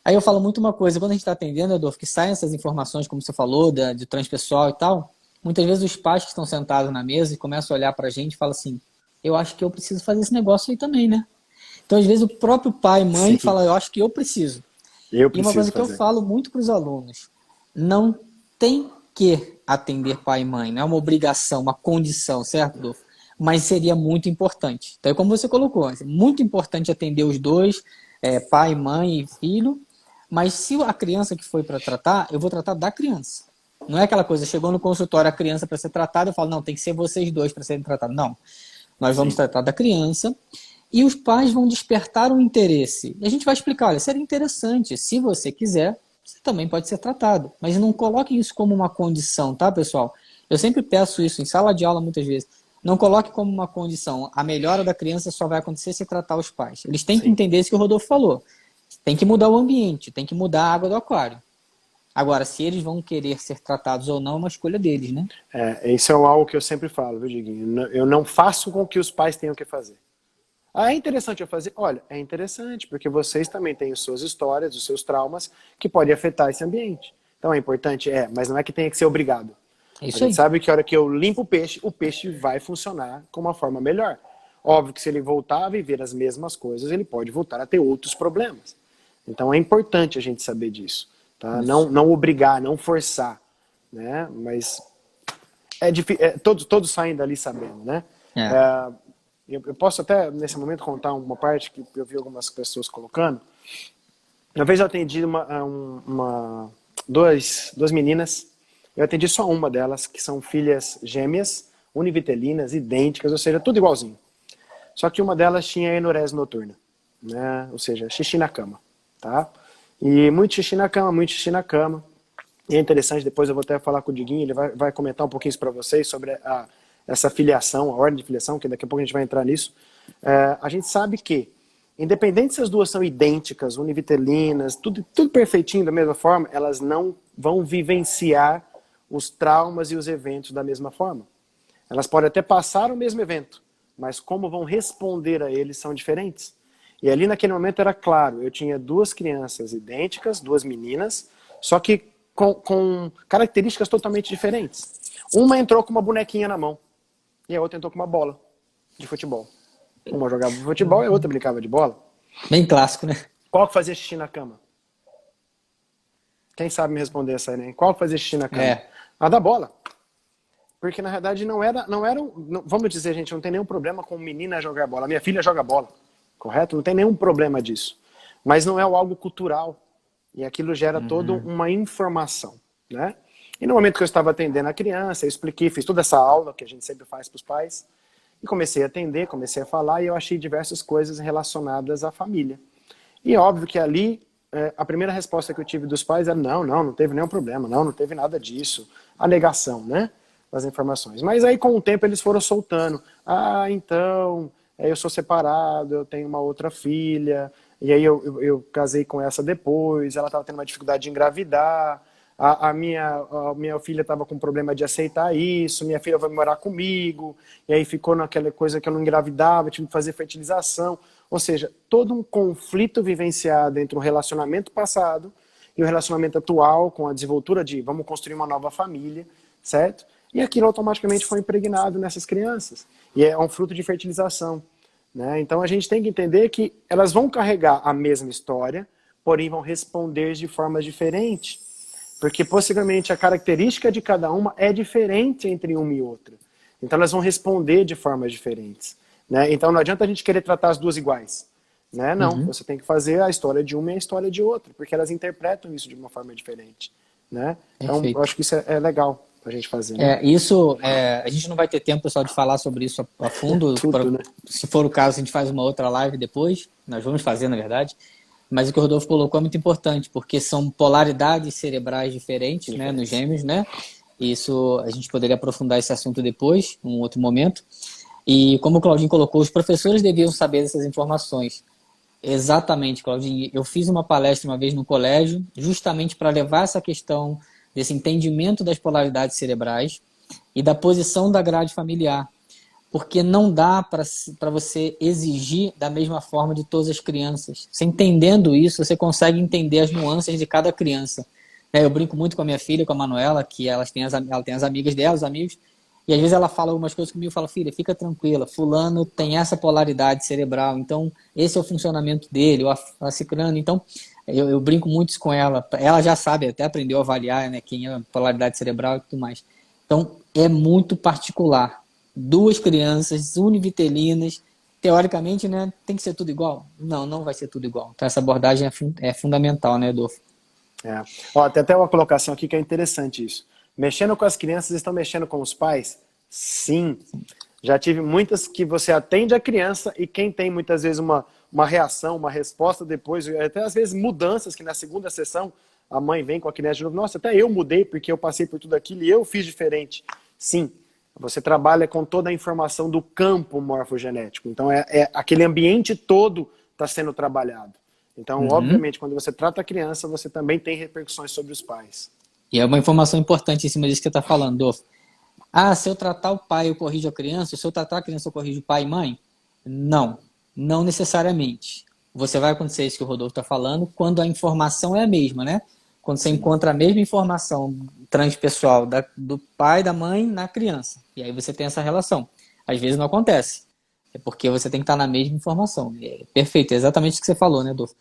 Aí eu falo muito uma coisa, quando a gente está atendendo, Adolfo, que saem essas informações, como você falou, de transpessoal e tal, muitas vezes os pais que estão sentados na mesa e começam a olhar para a gente e falam assim, eu acho que eu preciso fazer esse negócio aí também, né? Então, às vezes, o próprio pai e mãe fala, eu acho que eu preciso. E uma coisa que eu falo muito para os alunos, não tem que atender pai e mãe, não é uma obrigação, uma condição, certo, Adolfo? Mas seria muito importante. Então, é como você colocou, é muito importante atender os dois, pai, mãe e filho, mas se a criança que foi para tratar, eu vou tratar da criança. Não é aquela coisa, chegou no consultório a criança para ser tratada, eu falo, não, tem que ser vocês dois para serem tratados. Não, nós vamos tratar da criança e os pais vão despertar um interesse. E a gente vai explicar, olha, seria interessante, se você quiser, você também pode ser tratado. Mas não coloque isso como uma condição, tá, pessoal? Eu sempre peço isso em sala de aula muitas vezes. Não coloque como uma condição. A melhora da criança só vai acontecer se tratar os pais. Eles têm que entender isso que o Rodolfo falou. Tem que mudar o ambiente, tem que mudar a água do aquário. Agora, se eles vão querer ser tratados ou não, é uma escolha deles, né? Isso é algo que eu sempre falo, viu, Diguinho? Eu não faço com que os pais tenham que fazer. Ah, é interessante eu fazer? Olha, é interessante, porque vocês também têm as suas histórias, os seus traumas, que podem afetar esse ambiente. Então é importante? Mas não é que tenha que ser obrigado. A gente sabe que a hora que eu limpo o peixe vai funcionar com uma forma melhor. Óbvio que se ele voltar a viver as mesmas coisas, ele pode voltar a ter outros problemas. Então é importante a gente saber disso. Tá? Não obrigar, não forçar. Né? Mas todos saem dali sabendo. Né? Eu posso até, nesse momento, contar uma parte que eu vi algumas pessoas colocando. Uma vez eu atendi duas meninas. Eu atendi só uma delas, que são filhas gêmeas, univitelinas, idênticas, ou seja, tudo igualzinho. Só que uma delas tinha enurese noturna, né? Ou seja, xixi na cama. Tá? E muito xixi na cama, muito xixi na cama. E é interessante, depois eu vou até falar com o Diguinho, ele vai comentar um pouquinho isso para vocês sobre essa filiação, a ordem de filiação, que daqui a pouco a gente vai entrar nisso. A gente sabe que, independente se as duas são idênticas, univitelinas, tudo perfeitinho da mesma forma, elas não vão vivenciar os traumas e os eventos da mesma forma. Elas podem até passar o mesmo evento, mas como vão responder a eles são diferentes. E ali naquele momento era claro, eu tinha duas crianças idênticas, duas meninas, só que com características totalmente diferentes. Uma entrou com uma bonequinha na mão e a outra entrou com uma bola de futebol. Uma jogava futebol e a outra brincava de bola. Bem clássico, né? Qual que fazia xixi na cama? Quem sabe me responder essa aí, né? Qual que fazia xixi na cama? A da bola. Porque na verdade não era vamos dizer, gente, não tem nenhum problema com menina jogar bola. A minha filha joga bola, correto? Não tem nenhum problema disso. Mas não é algo cultural. E aquilo gera toda uma informação, né? E no momento que eu estava atendendo a criança, eu expliquei, fiz toda essa aula que a gente sempre faz para os pais, e comecei a atender, comecei a falar, e eu achei diversas coisas relacionadas à família. E óbvio que ali, a primeira resposta que eu tive dos pais era, não teve nenhum problema, não teve nada disso. A negação, né, das informações. Mas aí com o tempo eles foram soltando, então, eu sou separado, eu tenho uma outra filha, e aí eu casei com essa depois, ela estava tendo uma dificuldade de engravidar, a minha filha estava com problema de aceitar isso, minha filha vai morar comigo, e aí ficou naquela coisa que eu não engravidava, tive que fazer fertilização. Ou seja, todo um conflito vivenciado entre o relacionamento passado e o relacionamento atual, com a desenvoltura de vamos construir uma nova família, certo? E aquilo automaticamente foi impregnado nessas crianças. E é um fruto de fertilização, né? Então a gente tem que entender que elas vão carregar a mesma história, porém vão responder de formas diferentes. Porque possivelmente a característica de cada uma é diferente entre uma e outra. Então elas vão responder de formas diferentes, né? Então não adianta a gente querer tratar as duas iguais, né? Não, você tem que fazer a história de uma e a história de outra, porque elas interpretam isso de uma forma diferente, né? Então eu acho que isso é legal pra gente fazer, né? A gente não vai ter tempo, pessoal, de falar sobre isso a fundo. Tudo, né? Se for o caso, a gente faz uma outra live depois. Nós vamos fazer, na verdade. Mas o que o Rodolfo colocou é muito importante, porque são polaridades cerebrais diferentes, né, nos gêmeos, né? Isso a gente poderia aprofundar esse assunto depois, em um outro momento. E como o Claudinho colocou, os professores deviam saber dessas informações. Exatamente, Claudinho. Eu fiz uma palestra uma vez no colégio, justamente para levar essa questão desse entendimento das polaridades cerebrais e da posição da grade familiar. Porque não dá para você exigir da mesma forma de todas as crianças. Você entendendo isso, você consegue entender as nuances de cada criança. Eu brinco muito com a minha filha, com a Manuela, que ela tem as amigas dela, os amigos, e às vezes ela fala algumas coisas comigo e fala, filha, fica tranquila, fulano tem essa polaridade cerebral, então esse é o funcionamento dele, ou a ciclano. Então, eu brinco muito isso com ela. Ela já sabe, até aprendeu a avaliar, né, quem é a polaridade cerebral e tudo mais. Então, é muito particular. Duas crianças univitelinas, teoricamente, né, tem que ser tudo igual? Não, não vai ser tudo igual. Então essa abordagem é fundamental, né, Adolfo? Ó, tem até uma colocação aqui que é interessante isso. Mexendo com as crianças, estão mexendo com os pais? Sim. Já tive muitas que você atende a criança e quem tem muitas vezes uma reação, uma resposta depois, até às vezes mudanças, que na segunda sessão a mãe vem com a criança de novo, nossa, até eu mudei porque eu passei por tudo aquilo e eu fiz diferente. Sim. Você trabalha com toda a informação do campo morfogenético. Então, aquele ambiente todo está sendo trabalhado. Então, obviamente, quando você trata a criança, você também tem repercussões sobre os pais. E é uma informação importante em cima disso que você está falando, Dolfo. Se eu tratar o pai, eu corrijo a criança. Se eu tratar a criança, eu corrijo o pai e mãe? Não. Não necessariamente. Você vai acontecer isso que o Rodolfo está falando quando a informação é a mesma, né? Quando você encontra a mesma informação transpessoal do pai e da mãe na criança. E aí você tem essa relação. Às vezes não acontece. É porque você tem que estar na mesma informação. Perfeito, é exatamente o que você falou, né, Adolfo?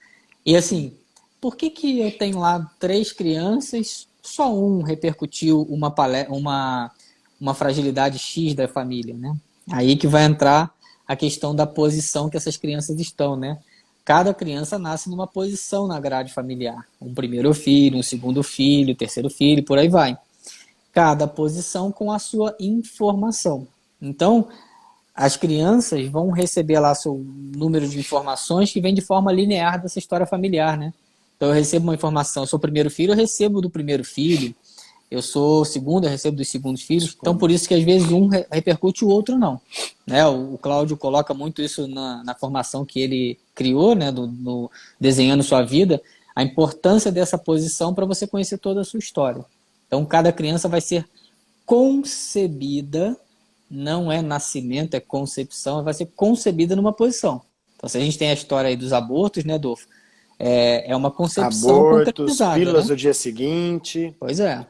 E assim, por que eu tenho lá 3 crianças, só um repercutiu uma fragilidade X da família, né? Aí que vai entrar a questão da posição que essas crianças estão, né? Cada criança nasce numa posição na grade familiar. Um primeiro filho, um segundo filho, terceiro filho, por aí vai. Cada posição com a sua informação. Então, as crianças vão receber lá seu número de informações que vem de forma linear dessa história familiar, né? Então, eu recebo uma informação, eu sou o primeiro filho, eu recebo do primeiro filho. Eu sou o segundo, eu recebo dos segundos filhos. Então, por isso que às vezes um repercute, o outro não. Né? O Cláudio coloca muito isso na formação que ele criou, né? no Desenhando Sua Vida, a importância dessa posição para você conhecer toda a sua história. Então, cada criança vai ser concebida, não é nascimento, é concepção, vai ser concebida numa posição. Então, se a gente tem a história aí dos abortos, né, Adolfo? É uma concepção concretizada, pílulas né? do dia seguinte. Pois é.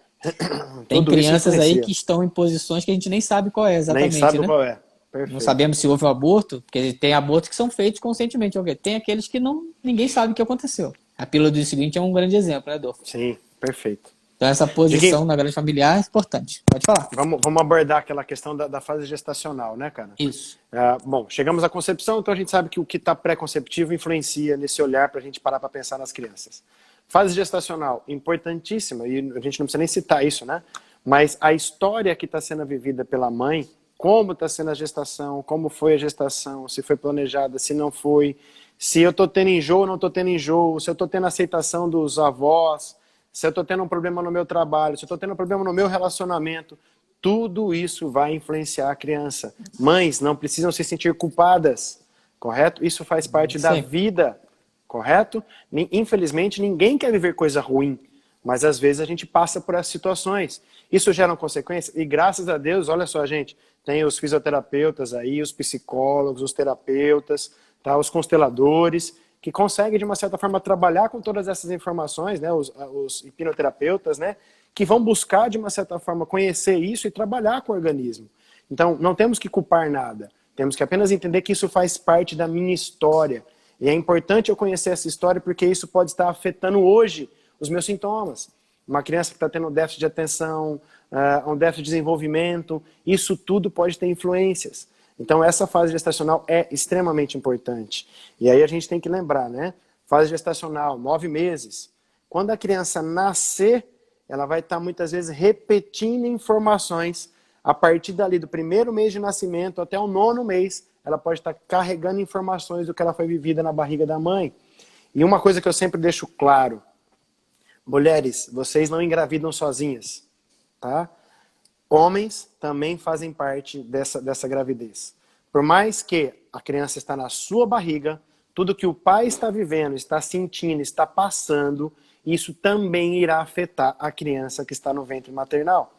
Tem crianças aí que estão em posições que a gente nem sabe qual é exatamente, nem sabe, né? qual é. Perfeito. Não sabemos se houve um aborto, porque tem abortos que são feitos conscientemente. Tem aqueles que ninguém sabe o que aconteceu. A pílula do dia seguinte é um grande exemplo, né, Adolfo? Sim, perfeito. Então essa posição na grade familiar é importante. Pode falar. Vamos abordar aquela questão da fase gestacional, né, cara? Isso. Bom, chegamos à concepção, então a gente sabe que o que está pré-conceptivo influencia nesse olhar para a gente parar para pensar nas crianças. Fase gestacional, importantíssima, e a gente não precisa nem citar isso, né? Mas a história que está sendo vivida pela mãe, como está sendo a gestação, como foi a gestação, se foi planejada, se não foi, se eu estou tendo enjoo ou não estou tendo enjoo, se eu estou tendo aceitação dos avós, se eu estou tendo um problema no meu trabalho, se eu estou tendo um problema no meu relacionamento, tudo isso vai influenciar a criança. Mães não precisam se sentir culpadas, correto? Isso faz parte da vida, correto? Infelizmente, ninguém quer viver coisa ruim, mas às vezes a gente passa por essas situações. Isso gera consequências e graças a Deus, olha só, gente, tem os fisioterapeutas aí, os psicólogos, os terapeutas, tá, os consteladores, que conseguem, de uma certa forma, trabalhar com todas essas informações, né, os hipnoterapeutas, né, que vão buscar, de uma certa forma, conhecer isso e trabalhar com o organismo. Então, não temos que culpar nada. Temos que apenas entender que isso faz parte da minha história. E é importante eu conhecer essa história porque isso pode estar afetando hoje os meus sintomas. Uma criança que está tendo um déficit de atenção, um déficit de desenvolvimento, isso tudo pode ter influências. Então, essa fase gestacional é extremamente importante. E aí a gente tem que lembrar, né? Fase gestacional, 9 meses. Quando a criança nascer, ela vai estar muitas vezes repetindo informações. A partir dali, do primeiro mês de nascimento até o 9º mês, ela pode estar carregando informações do que ela foi vivida na barriga da mãe. E uma coisa que eu sempre deixo claro, mulheres, vocês não engravidam sozinhas, tá? Homens também fazem parte dessa gravidez. Por mais que a criança está na sua barriga, tudo que o pai está vivendo, está sentindo, está passando, isso também irá afetar a criança que está no ventre maternal.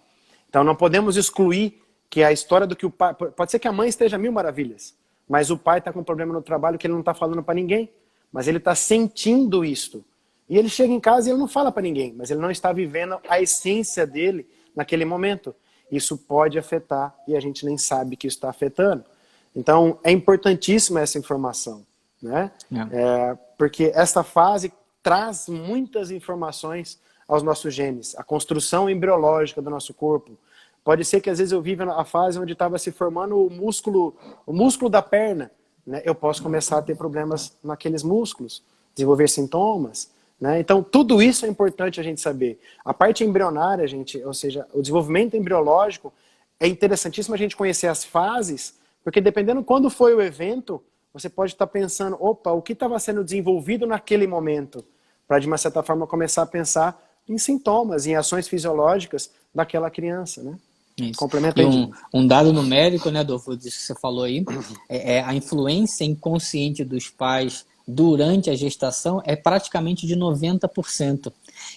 Então não podemos excluir que a história do que o pai... Pode ser que a mãe esteja a mil maravilhas, mas o pai está com um problema no trabalho que ele não está falando para ninguém, mas ele está sentindo isto. E ele chega em casa e ele não fala para ninguém, mas ele não está vivendo a essência dele naquele momento. Isso pode afetar e a gente nem sabe que isso está afetando. Então, é importantíssima essa informação, né? Porque essa fase traz muitas informações aos nossos genes, a construção embriológica do nosso corpo. Pode ser que às vezes eu viva a fase onde estava se formando o músculo da perna, né? Eu posso começar a ter problemas naqueles músculos, desenvolver sintomas, né? Então, tudo isso é importante a gente saber. A parte embrionária, gente, ou seja, o desenvolvimento embriológico, é interessantíssimo a gente conhecer as fases, porque dependendo quando foi o evento, você pode estar pensando, opa, o que estava sendo desenvolvido naquele momento? Para, de uma certa forma, começar a pensar em sintomas, em ações fisiológicas daquela criança, né? Isso. Complementa E aí. um dado numérico, né, Adolfo, disso que você falou aí, é a influência inconsciente dos pais durante a gestação é praticamente de 90%.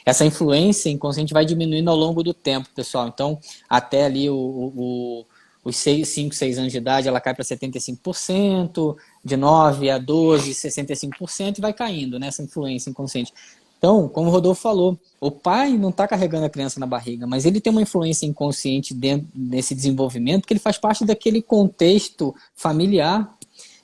Essa influência inconsciente vai diminuindo ao longo do tempo, pessoal. Então, até ali os 5, 6 anos de idade, ela cai para 75%, de 9 a 12, 65%, e vai caindo, né, essa influência inconsciente. Então, como o Rodolfo falou, o pai não está carregando a criança na barriga, mas ele tem uma influência inconsciente dentro desse desenvolvimento, que ele faz parte daquele contexto familiar.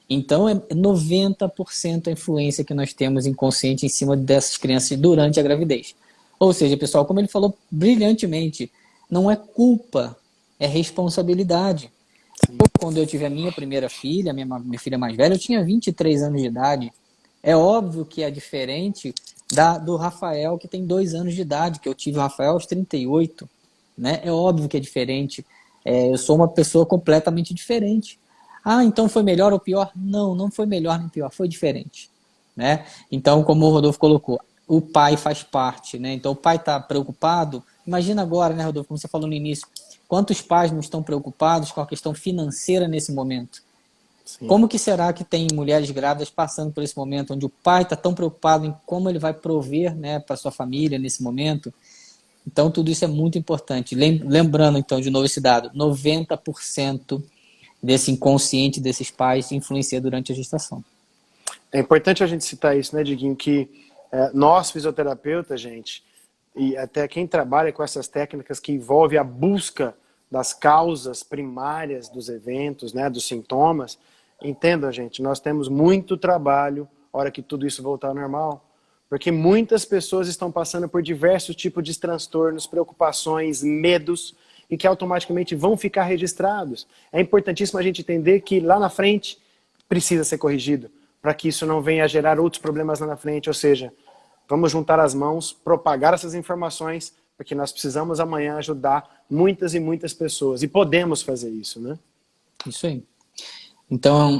Então, é 90% a influência que nós temos inconsciente em cima dessas crianças durante a gravidez. Ou seja, pessoal, como ele falou brilhantemente, não é culpa, é responsabilidade. Quando eu tive a minha primeira filha, minha filha mais velha, eu tinha 23 anos de idade. É óbvio que é diferente do Rafael, que tem 2 anos de idade, que eu tive o Rafael aos 38. Né? É óbvio que é diferente. Eu sou uma pessoa completamente diferente. Ah, então foi melhor ou pior? Não, não foi melhor nem pior, foi diferente. Né? Então, como o Rodolfo colocou, o pai faz parte. Né? Então, o pai está preocupado. Imagina agora, né, Rodolfo, como você falou no início, quantos pais não estão preocupados com a questão financeira nesse momento? Sim. Como que será que tem mulheres grávidas passando por esse momento, onde o pai está tão preocupado em como ele vai prover, né, para sua família nesse momento? Então, tudo isso é muito importante. Lembrando, então, de novo esse dado, 90% desse inconsciente desses pais influencia durante a gestação. É importante a gente citar isso, né, Diguinho, que nós, fisioterapeutas, gente, e até quem trabalha com essas técnicas que envolvem a busca das causas primárias dos eventos, né, dos sintomas, entendam, gente, nós temos muito trabalho na hora que tudo isso voltar ao normal, porque muitas pessoas estão passando por diversos tipos de transtornos, preocupações, medos, e que automaticamente vão ficar registrados. É importantíssimo a gente entender que lá na frente precisa ser corrigido, para que isso não venha a gerar outros problemas lá na frente, ou seja, vamos juntar as mãos, propagar essas informações, porque nós precisamos amanhã ajudar muitas e muitas pessoas, e podemos fazer isso, né? Isso aí. Então,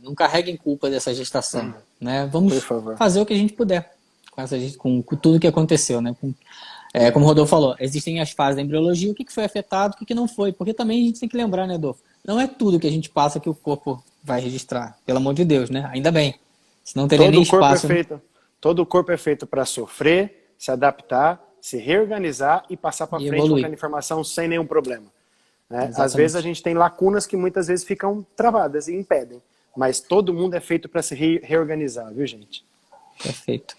não carreguem culpa dessa gestação, né? Vamos fazer o que a gente puder com tudo que aconteceu, né? Como o Rodolfo falou, existem as fases da embriologia, o que foi afetado, o que não foi, porque também a gente tem que lembrar, né, Rodolfo? Não é tudo que a gente passa que o corpo vai registrar, pelo amor de Deus, né? Ainda bem. Senão não teria nem espaço. Todo o corpo é feito para sofrer, se adaptar, se reorganizar e passar para frente com aquela informação sem nenhum problema. Né? Às vezes a gente tem lacunas que muitas vezes ficam travadas e impedem. Mas todo mundo é feito para se reorganizar, viu, gente? Perfeito.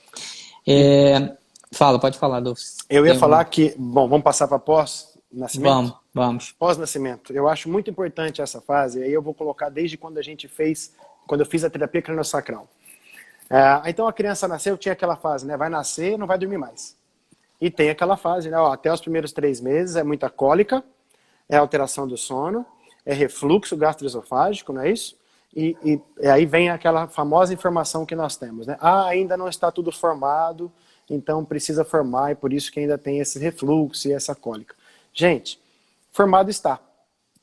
Pode falar, Adolfo. Eu ia falar que, bom, vamos passar para pós-nascimento? Vamos. Pós-nascimento. Eu acho muito importante essa fase, aí eu vou colocar desde quando quando eu fiz a terapia craniosacral. Então a criança nasceu, tinha aquela fase, né? Vai nascer, não vai dormir mais. E tem aquela fase, né? Até os primeiros 3 meses é muita cólica, é alteração do sono, é refluxo gastroesofágico, não é isso? E aí vem aquela famosa informação que nós temos, né? Ainda não está tudo formado, então precisa formar, e por isso que ainda tem esse refluxo e essa cólica. Gente, formado está,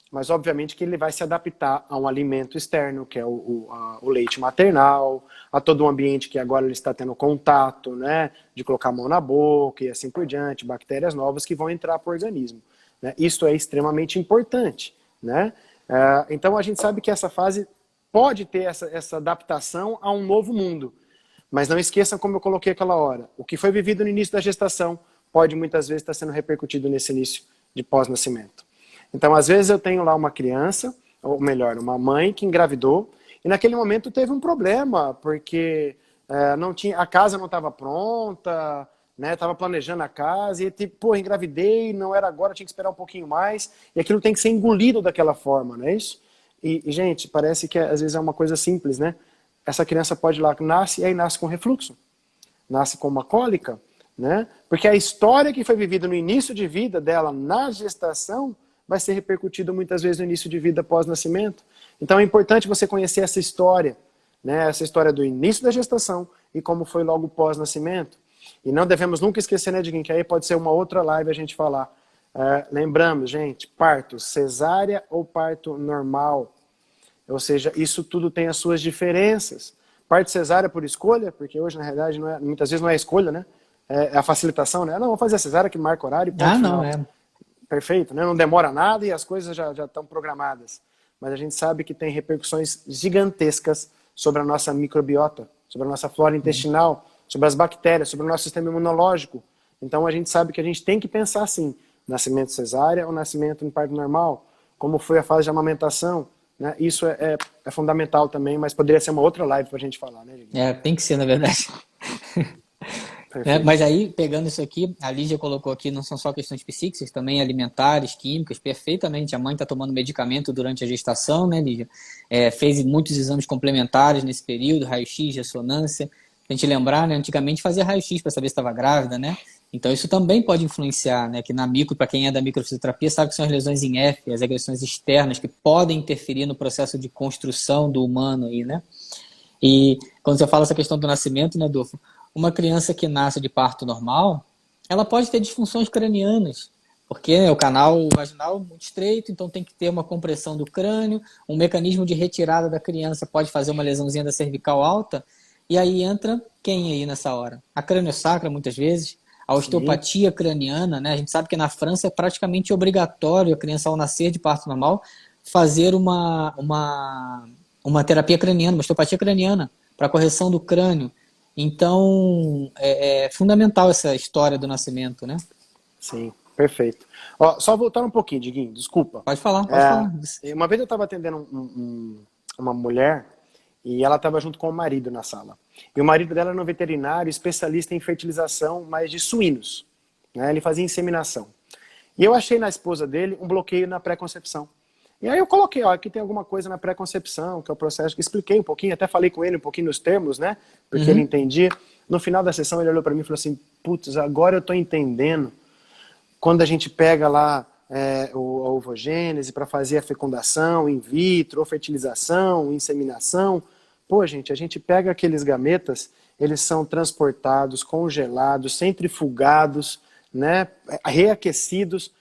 mas obviamente que ele vai se adaptar a um alimento externo, que é o leite maternal, a todo o ambiente que agora ele está tendo contato, né? De colocar a mão na boca e assim por diante, bactérias novas que vão entrar para o organismo. Né? Isso é extremamente importante, né? Então a gente sabe que essa fase pode ter essa adaptação a um novo mundo. Mas não esqueçam, como eu coloquei aquela hora, o que foi vivido no início da gestação pode muitas vezes estar sendo repercutido nesse início de pós-nascimento. Então, às vezes eu tenho lá uma criança, ou melhor, uma mãe que engravidou, e naquele momento teve um problema, porque a casa não estava pronta, né? Estava planejando a casa, e tipo, engravidei, não era agora, tinha que esperar um pouquinho mais, e aquilo tem que ser engolido daquela forma, não é isso? E, gente, parece que às vezes é uma coisa simples, né? Essa criança pode ir lá, nasce, e aí nasce com refluxo, nasce com uma cólica, né? Porque a história que foi vivida no início de vida dela, na gestação, vai ser repercutida muitas vezes no início de vida pós-nascimento. Então é importante você conhecer essa história, né? Essa história do início da gestação e como foi logo pós-nascimento. E não devemos nunca esquecer, né, Diguinho, que aí pode ser uma outra live a gente falar. Lembramos, gente, parto cesárea ou parto normal. Ou seja, isso tudo tem as suas diferenças. Parto cesárea por escolha, porque hoje, na realidade, muitas vezes não é escolha, né? É a facilitação, né? Não, vou fazer a cesárea que marca horário e ponto final. Perfeito, né? Não demora nada e as coisas já estão programadas. Mas a gente sabe que tem repercussões gigantescas sobre a nossa microbiota, sobre a nossa flora intestinal, sobre as bactérias, sobre o nosso sistema imunológico. Então a gente sabe que a gente tem que pensar assim, nascimento cesárea ou nascimento em parto normal, como foi a fase de amamentação, né? Isso é fundamental também, mas poderia ser uma outra live para a gente falar, né, gente? Tem que ser, na verdade. Mas aí, pegando isso aqui, a Lígia colocou aqui, não são só questões psíquicas, também alimentares, químicas, perfeitamente. A mãe está tomando medicamento durante a gestação, né, Lígia? Fez muitos exames complementares nesse período, raio-x, ressonância. A gente lembrar, né, antigamente fazia raio-x para saber se estava grávida, né? Então isso também pode influenciar, né? Que na para quem é da microfisioterapia, sabe que são as lesões em F, as agressões externas que podem interferir no processo de construção do humano aí, né? E quando você fala essa questão do nascimento, né, Adolfo? Uma criança que nasce de parto normal, ela pode ter disfunções cranianas, porque o canal vaginal é muito estreito, então tem que ter uma compressão do crânio, um mecanismo de retirada da criança pode fazer uma lesãozinha da cervical alta, e aí entra quem aí nessa hora? A craniosacra, muitas vezes, a osteopatia craniana, né? A gente sabe que na França é praticamente obrigatório a criança, ao nascer de parto normal, fazer uma terapia craniana, uma osteopatia craniana, para correção do crânio. Então, é fundamental essa história do nascimento, né? Sim, perfeito. Só voltar um pouquinho, Diguinho, desculpa. Pode falar, pode falar. Uma vez eu estava atendendo uma mulher e ela estava junto com o marido na sala. E o marido dela era um veterinário especialista em fertilização, mas de suínos. Né? Ele fazia inseminação. E eu achei na esposa dele um bloqueio na pré-concepção. E aí eu coloquei, aqui tem alguma coisa na pré-concepção, que é o processo que expliquei um pouquinho, até falei com ele um pouquinho nos termos, né? Porque ele entendia. No final da sessão ele olhou para mim e falou assim, putz, agora eu estou entendendo quando a gente pega lá a ovogênese para fazer a fecundação in vitro, ou fertilização, inseminação. Pô, gente, a gente pega aqueles gametas, eles são transportados, congelados, centrifugados, né? Reaquecidos.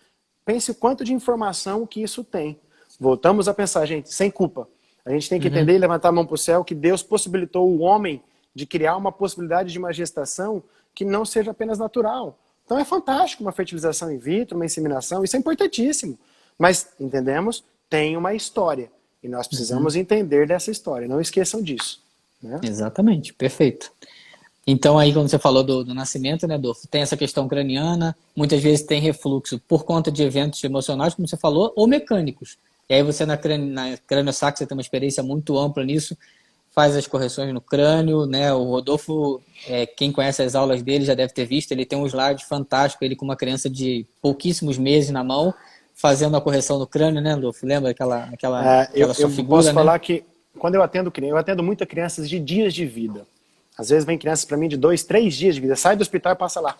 Pense o quanto de informação que isso tem. Voltamos a pensar, gente, sem culpa. A gente tem que entender e levantar a mão para o céu que Deus possibilitou o homem de criar uma possibilidade de uma gestação que não seja apenas natural. Então é fantástico uma fertilização in vitro, uma inseminação, isso é importantíssimo. Mas, entendemos, tem uma história. E nós precisamos entender dessa história. Não esqueçam disso. né? Exatamente, perfeito. Então aí quando você falou do nascimento, né, Adolfo, tem essa questão craniana, muitas vezes tem refluxo por conta de eventos emocionais, como você falou, ou mecânicos. E aí você na crânio-sacro, você tem uma experiência muito ampla nisso, faz as correções no crânio, né? O Rodolfo, quem conhece as aulas dele já deve ter visto, ele tem um slide fantástico, ele com uma criança de pouquíssimos meses na mão, fazendo a correção no crânio, né, Rodolfo? Lembra aquela sua Eu figura, posso né? falar que quando eu atendo muitas crianças de dias de vida. Às vezes vem crianças para mim de 2, 3 dias de vida. Sai do hospital e passa lá,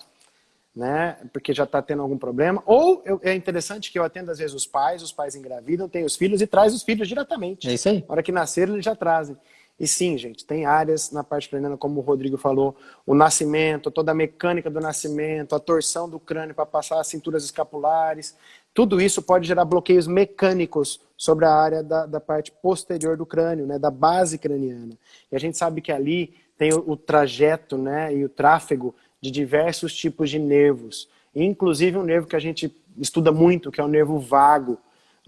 né? Porque já está tendo algum problema. Ou é interessante que eu atendo às vezes os pais engravidam, têm os filhos e traz os filhos diretamente. É isso aí. Na hora que nasceram, eles já trazem. E sim, gente, tem áreas na parte craniana, como o Rodrigo falou, o nascimento, toda a mecânica do nascimento, a torção do crânio para passar as cinturas escapulares, tudo isso pode gerar bloqueios mecânicos sobre a área da parte posterior do crânio, né, da base craniana. E a gente sabe que ali tem o trajeto, né, e o tráfego de diversos tipos de nervos, inclusive um nervo que a gente estuda muito, que é o nervo vago.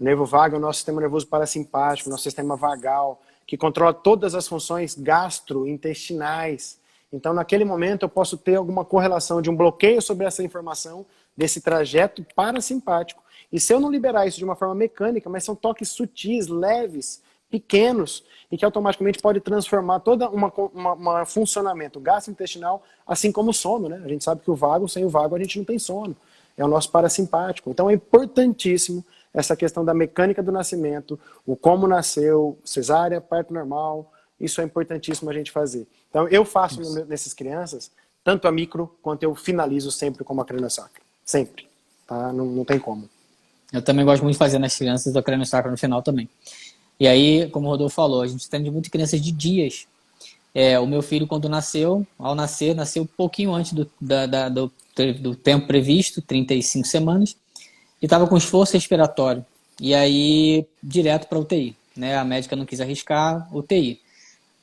O nervo vago é o nosso sistema nervoso parasimpático, nosso sistema vagal, que controla todas as funções gastrointestinais. Então, naquele momento, eu posso ter alguma correlação de um bloqueio sobre essa informação desse trajeto parasimpático. E se eu não liberar isso de uma forma mecânica, mas são toques sutis, leves, pequenos, e que automaticamente pode transformar todo um funcionamento gastrointestinal, assim como o sono, né? A gente sabe que sem o vago a gente não tem sono. É o nosso parasimpático. Então é importantíssimo essa questão da mecânica do nascimento, o como nasceu, cesárea, parto normal, isso é importantíssimo a gente fazer. Então eu faço nessas crianças, tanto a micro, quanto eu finalizo sempre com uma crânio-sacra. Sempre. Tá? Não tem como. Eu também gosto muito de fazer nas crianças do crânio-sacro no final também. E aí, como o Rodolfo falou, a gente atende muito crianças de dias. O meu filho, quando nasceu, nasceu um pouquinho antes do tempo previsto, 35 semanas, e estava com esforço respiratório. E aí, direto para UTI. Né? A médica não quis arriscar UTI.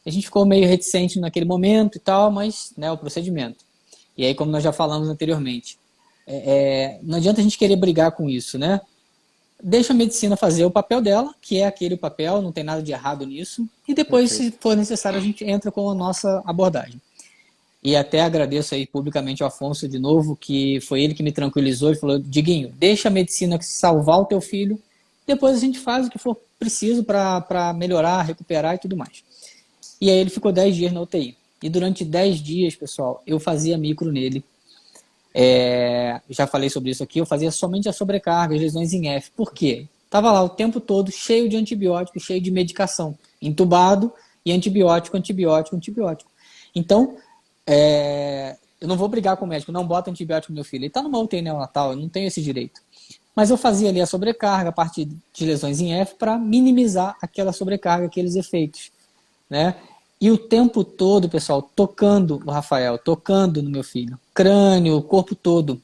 A gente ficou meio reticente naquele momento e tal, mas né, o procedimento. E aí, como nós já falamos anteriormente, não adianta a gente querer brigar com isso, né? Deixa a medicina fazer o papel dela, que é aquele papel, não tem nada de errado nisso, e depois, se for necessário, a gente entra com a nossa abordagem. E até agradeço aí publicamente ao Afonso de novo, que foi ele que me tranquilizou e falou, Diguinho, deixa a medicina salvar o teu filho, depois a gente faz o que for preciso para melhorar, recuperar e tudo mais. E aí ele ficou 10 dias na UTI. E durante 10 dias, pessoal, eu fazia micro nele. Já falei sobre isso aqui, eu fazia somente a sobrecarga, as lesões em F. Por quê? Estava lá o tempo todo cheio de antibiótico, cheio de medicação. Entubado e antibiótico. Então, eu não vou brigar com o médico, não bota antibiótico no meu filho. Ele está numa UTI neonatal, eu não tenho esse direito. Mas eu fazia ali a sobrecarga a partir de lesões em F para minimizar aquela sobrecarga, aqueles efeitos. Né? E o tempo todo, pessoal, tocando o Rafael, tocando no meu filho. Crânio, o corpo todo.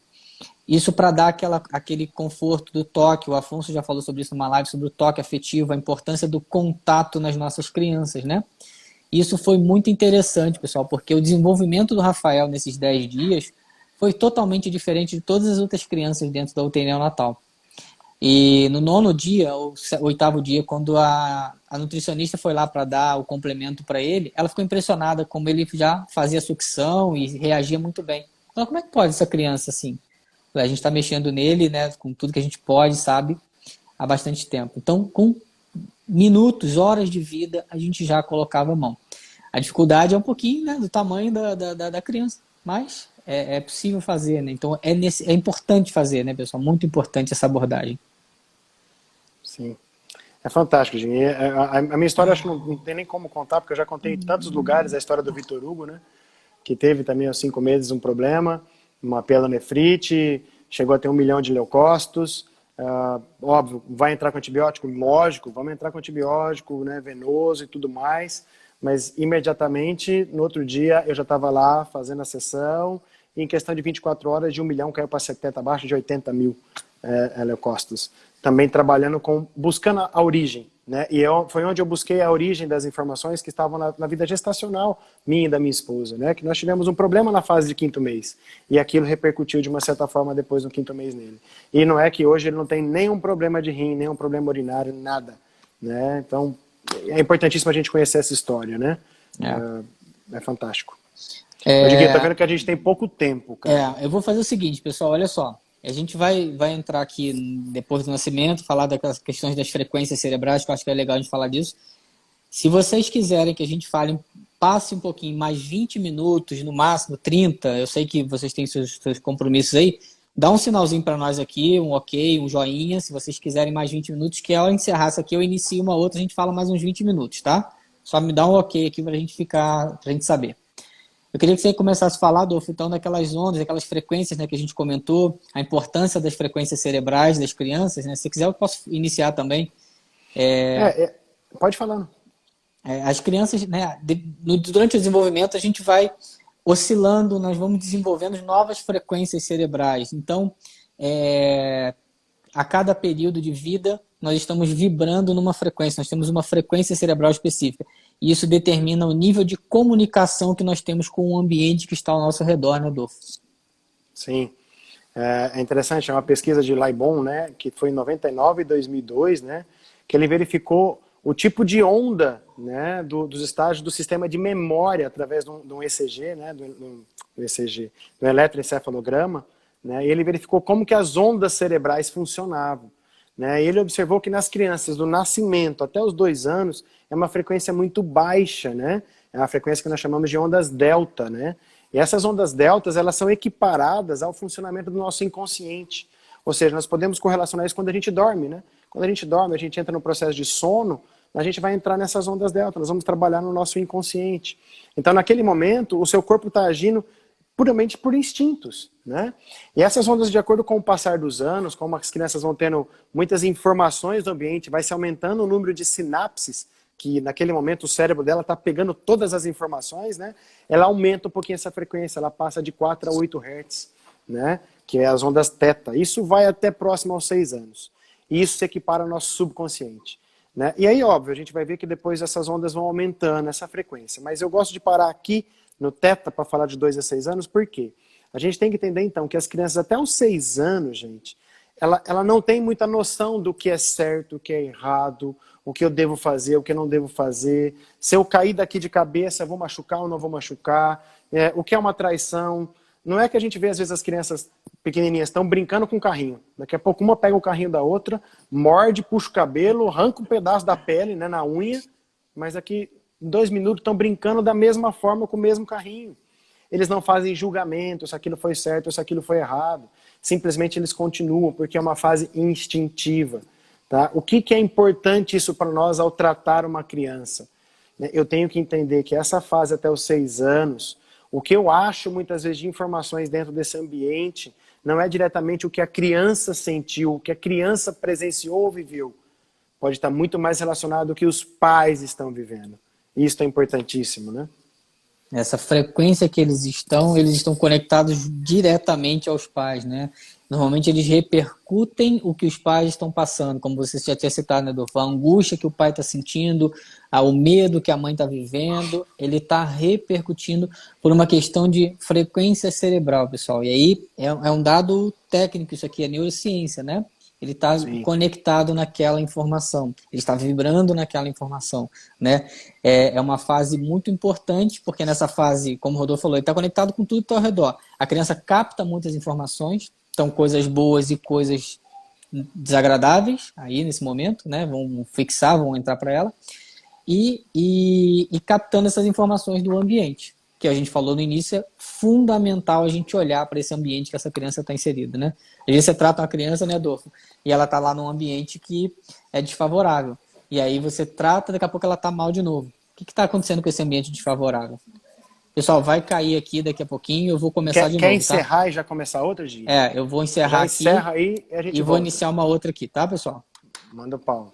Isso para dar aquele conforto do toque. O Afonso já falou sobre isso numa live, sobre o toque afetivo, a importância do contato nas nossas crianças, né? Isso foi muito interessante, pessoal, porque o desenvolvimento do Rafael nesses 10 dias foi totalmente diferente de todas as outras crianças dentro da UTI neonatal. E no 9º dia, ou 8º dia, quando a nutricionista foi lá para dar o complemento para ele, ela ficou impressionada como ele já fazia sucção e reagia muito bem. Então, como é que pode essa criança assim? A gente está mexendo nele, né, com tudo que a gente pode, sabe, há bastante tempo. Então, com minutos, horas de vida, a gente já colocava a mão. A dificuldade é um pouquinho, né, do tamanho da criança, mas é possível fazer, né? Então, é importante fazer, né, pessoal? Muito importante essa abordagem. Sim. É fantástico, gente. A minha história acho que não tem nem como contar, porque eu já contei em tantos lugares a história do Vitor Hugo, né? Que teve também aos 5 meses um problema, uma pielonefrite, chegou a ter 1 milhão de leucócitos. Óbvio, vai entrar com antibiótico? Lógico, vamos entrar com antibiótico, né, venoso e tudo mais, mas imediatamente, no outro dia, eu já estava lá fazendo a sessão, e em questão de 24 horas, de 1 milhão caiu para 70, abaixo de 80 mil leucócitos. Também trabalhando buscando a origem, né? E foi onde eu busquei a origem das informações que estavam na vida gestacional minha e da minha esposa, né? Que nós tivemos um problema na fase de 5º mês, e aquilo repercutiu de uma certa forma depois no 5º mês nele. E não é que hoje ele não tem nenhum problema de rim, nenhum problema urinário, nada, né? Então, é importantíssimo a gente conhecer essa história, né? É fantástico. Eu diria, tá vendo que a gente tem pouco tempo, cara. Eu vou fazer o seguinte, pessoal, olha só. A gente vai entrar aqui depois do nascimento, falar daquelas questões das frequências cerebrais, que eu acho que é legal a gente falar disso. Se vocês quiserem que a gente fale, passe um pouquinho, mais 20 minutos, no máximo 30, eu sei que vocês têm seus compromissos aí, dá um sinalzinho para nós aqui, um ok, um joinha, se vocês quiserem mais 20 minutos, que ao encerrar essa aqui eu inicio uma outra, a gente fala mais uns 20 minutos, tá? Só me dá um ok aqui pra gente saber. Eu queria que você começasse a falar, Adolfo, então, daquelas ondas, daquelas frequências, né, que a gente comentou, a importância das frequências cerebrais das crianças, né? Se você quiser, eu posso iniciar também. Pode falar. As crianças, né, durante o desenvolvimento, a gente vai oscilando, nós vamos desenvolvendo novas frequências cerebrais. Então, a cada período de vida, nós estamos vibrando numa frequência, nós temos uma frequência cerebral específica. E isso determina o nível de comunicação que nós temos com o ambiente que está ao nosso redor, né, Adolfo? Sim. É interessante, é uma pesquisa de Laibon, né, que foi em 99 e 2002, né, que ele verificou o tipo de onda, né, dos estágios do sistema de memória através de um ECG, né, do eletroencefalograma, né, e ele verificou como que as ondas cerebrais funcionavam. Né, e ele observou que nas crianças, do nascimento até os 2 anos, é uma frequência muito baixa, né? É uma frequência que nós chamamos de ondas delta, né? E essas ondas deltas, elas são equiparadas ao funcionamento do nosso inconsciente. Ou seja, nós podemos correlacionar isso quando a gente dorme, né? Quando a gente dorme, a gente entra no processo de sono, a gente vai entrar nessas ondas delta, nós vamos trabalhar no nosso inconsciente. Então, naquele momento, o seu corpo está agindo puramente por instintos, né? E essas ondas, de acordo com o passar dos anos, como as crianças vão tendo muitas informações do ambiente, vai se aumentando o número de sinapses, que naquele momento o cérebro dela está pegando todas as informações, né? Ela aumenta um pouquinho essa frequência, ela passa de 4 a 8 Hz, né? Que é as ondas teta. Isso vai até próximo aos 6 anos. E isso se equipara ao nosso subconsciente, né? E aí, óbvio, a gente vai ver que depois essas ondas vão aumentando essa frequência. Mas eu gosto de parar aqui no teta para falar de 2 a 6 anos, por quê? A gente tem que entender, então, que as crianças até os 6 anos, gente, ela não tem muita noção do que é certo, o que é errado, o que eu devo fazer, o que eu não devo fazer. Se eu cair daqui de cabeça, eu vou machucar ou não vou machucar. O que é uma traição. Não é que a gente vê, às vezes, as crianças pequenininhas estão brincando com o carrinho. Daqui a pouco uma pega o carrinho da outra, morde, puxa o cabelo, arranca um pedaço da pele, né, na unha, mas aqui, em 2 minutos, estão brincando da mesma forma com o mesmo carrinho. Eles não fazem julgamento, se aquilo foi certo ou se aquilo foi errado. Simplesmente eles continuam, porque é uma fase instintiva. Tá? O que é importante isso para nós ao tratar uma criança? Eu tenho que entender que essa fase até os 6 anos, o que eu acho muitas vezes de informações dentro desse ambiente, não é diretamente o que a criança sentiu, o que a criança presenciou ou viveu. Pode estar muito mais relacionado ao que os pais estão vivendo. Isso é importantíssimo, né? Essa frequência que eles estão conectados diretamente aos pais, né? Normalmente eles repercutem o que os pais estão passando, como você já tinha citado, né, Adolfo? A angústia que o pai está sentindo, o medo que a mãe está vivendo, ele está repercutindo por uma questão de frequência cerebral, pessoal. E aí é um dado técnico, isso aqui é neurociência, né? Ele está conectado naquela informação, ele está vibrando naquela informação, né? É uma fase muito importante, porque nessa fase, como o Rodolfo falou, ele está conectado com tudo que está ao redor. A criança capta muitas informações, então coisas boas e coisas desagradáveis, aí nesse momento, né? Vão fixar, vão entrar para ela, e captando essas informações do ambiente, que a gente falou no início, é fundamental a gente olhar para esse ambiente que essa criança está inserida, né? Às vezes você trata uma criança, né, Adolfo, e ela está lá num ambiente que é desfavorável. E aí você trata, daqui a pouco ela está mal de novo. O que está acontecendo com esse ambiente desfavorável? Pessoal, vai cair aqui daqui a pouquinho, eu vou começar de novo, Quer encerrar e já começar outra, Gi? Eu vou encerrar aqui encerra aí e a gente vou iniciar uma outra aqui, tá, pessoal? Manda o pau.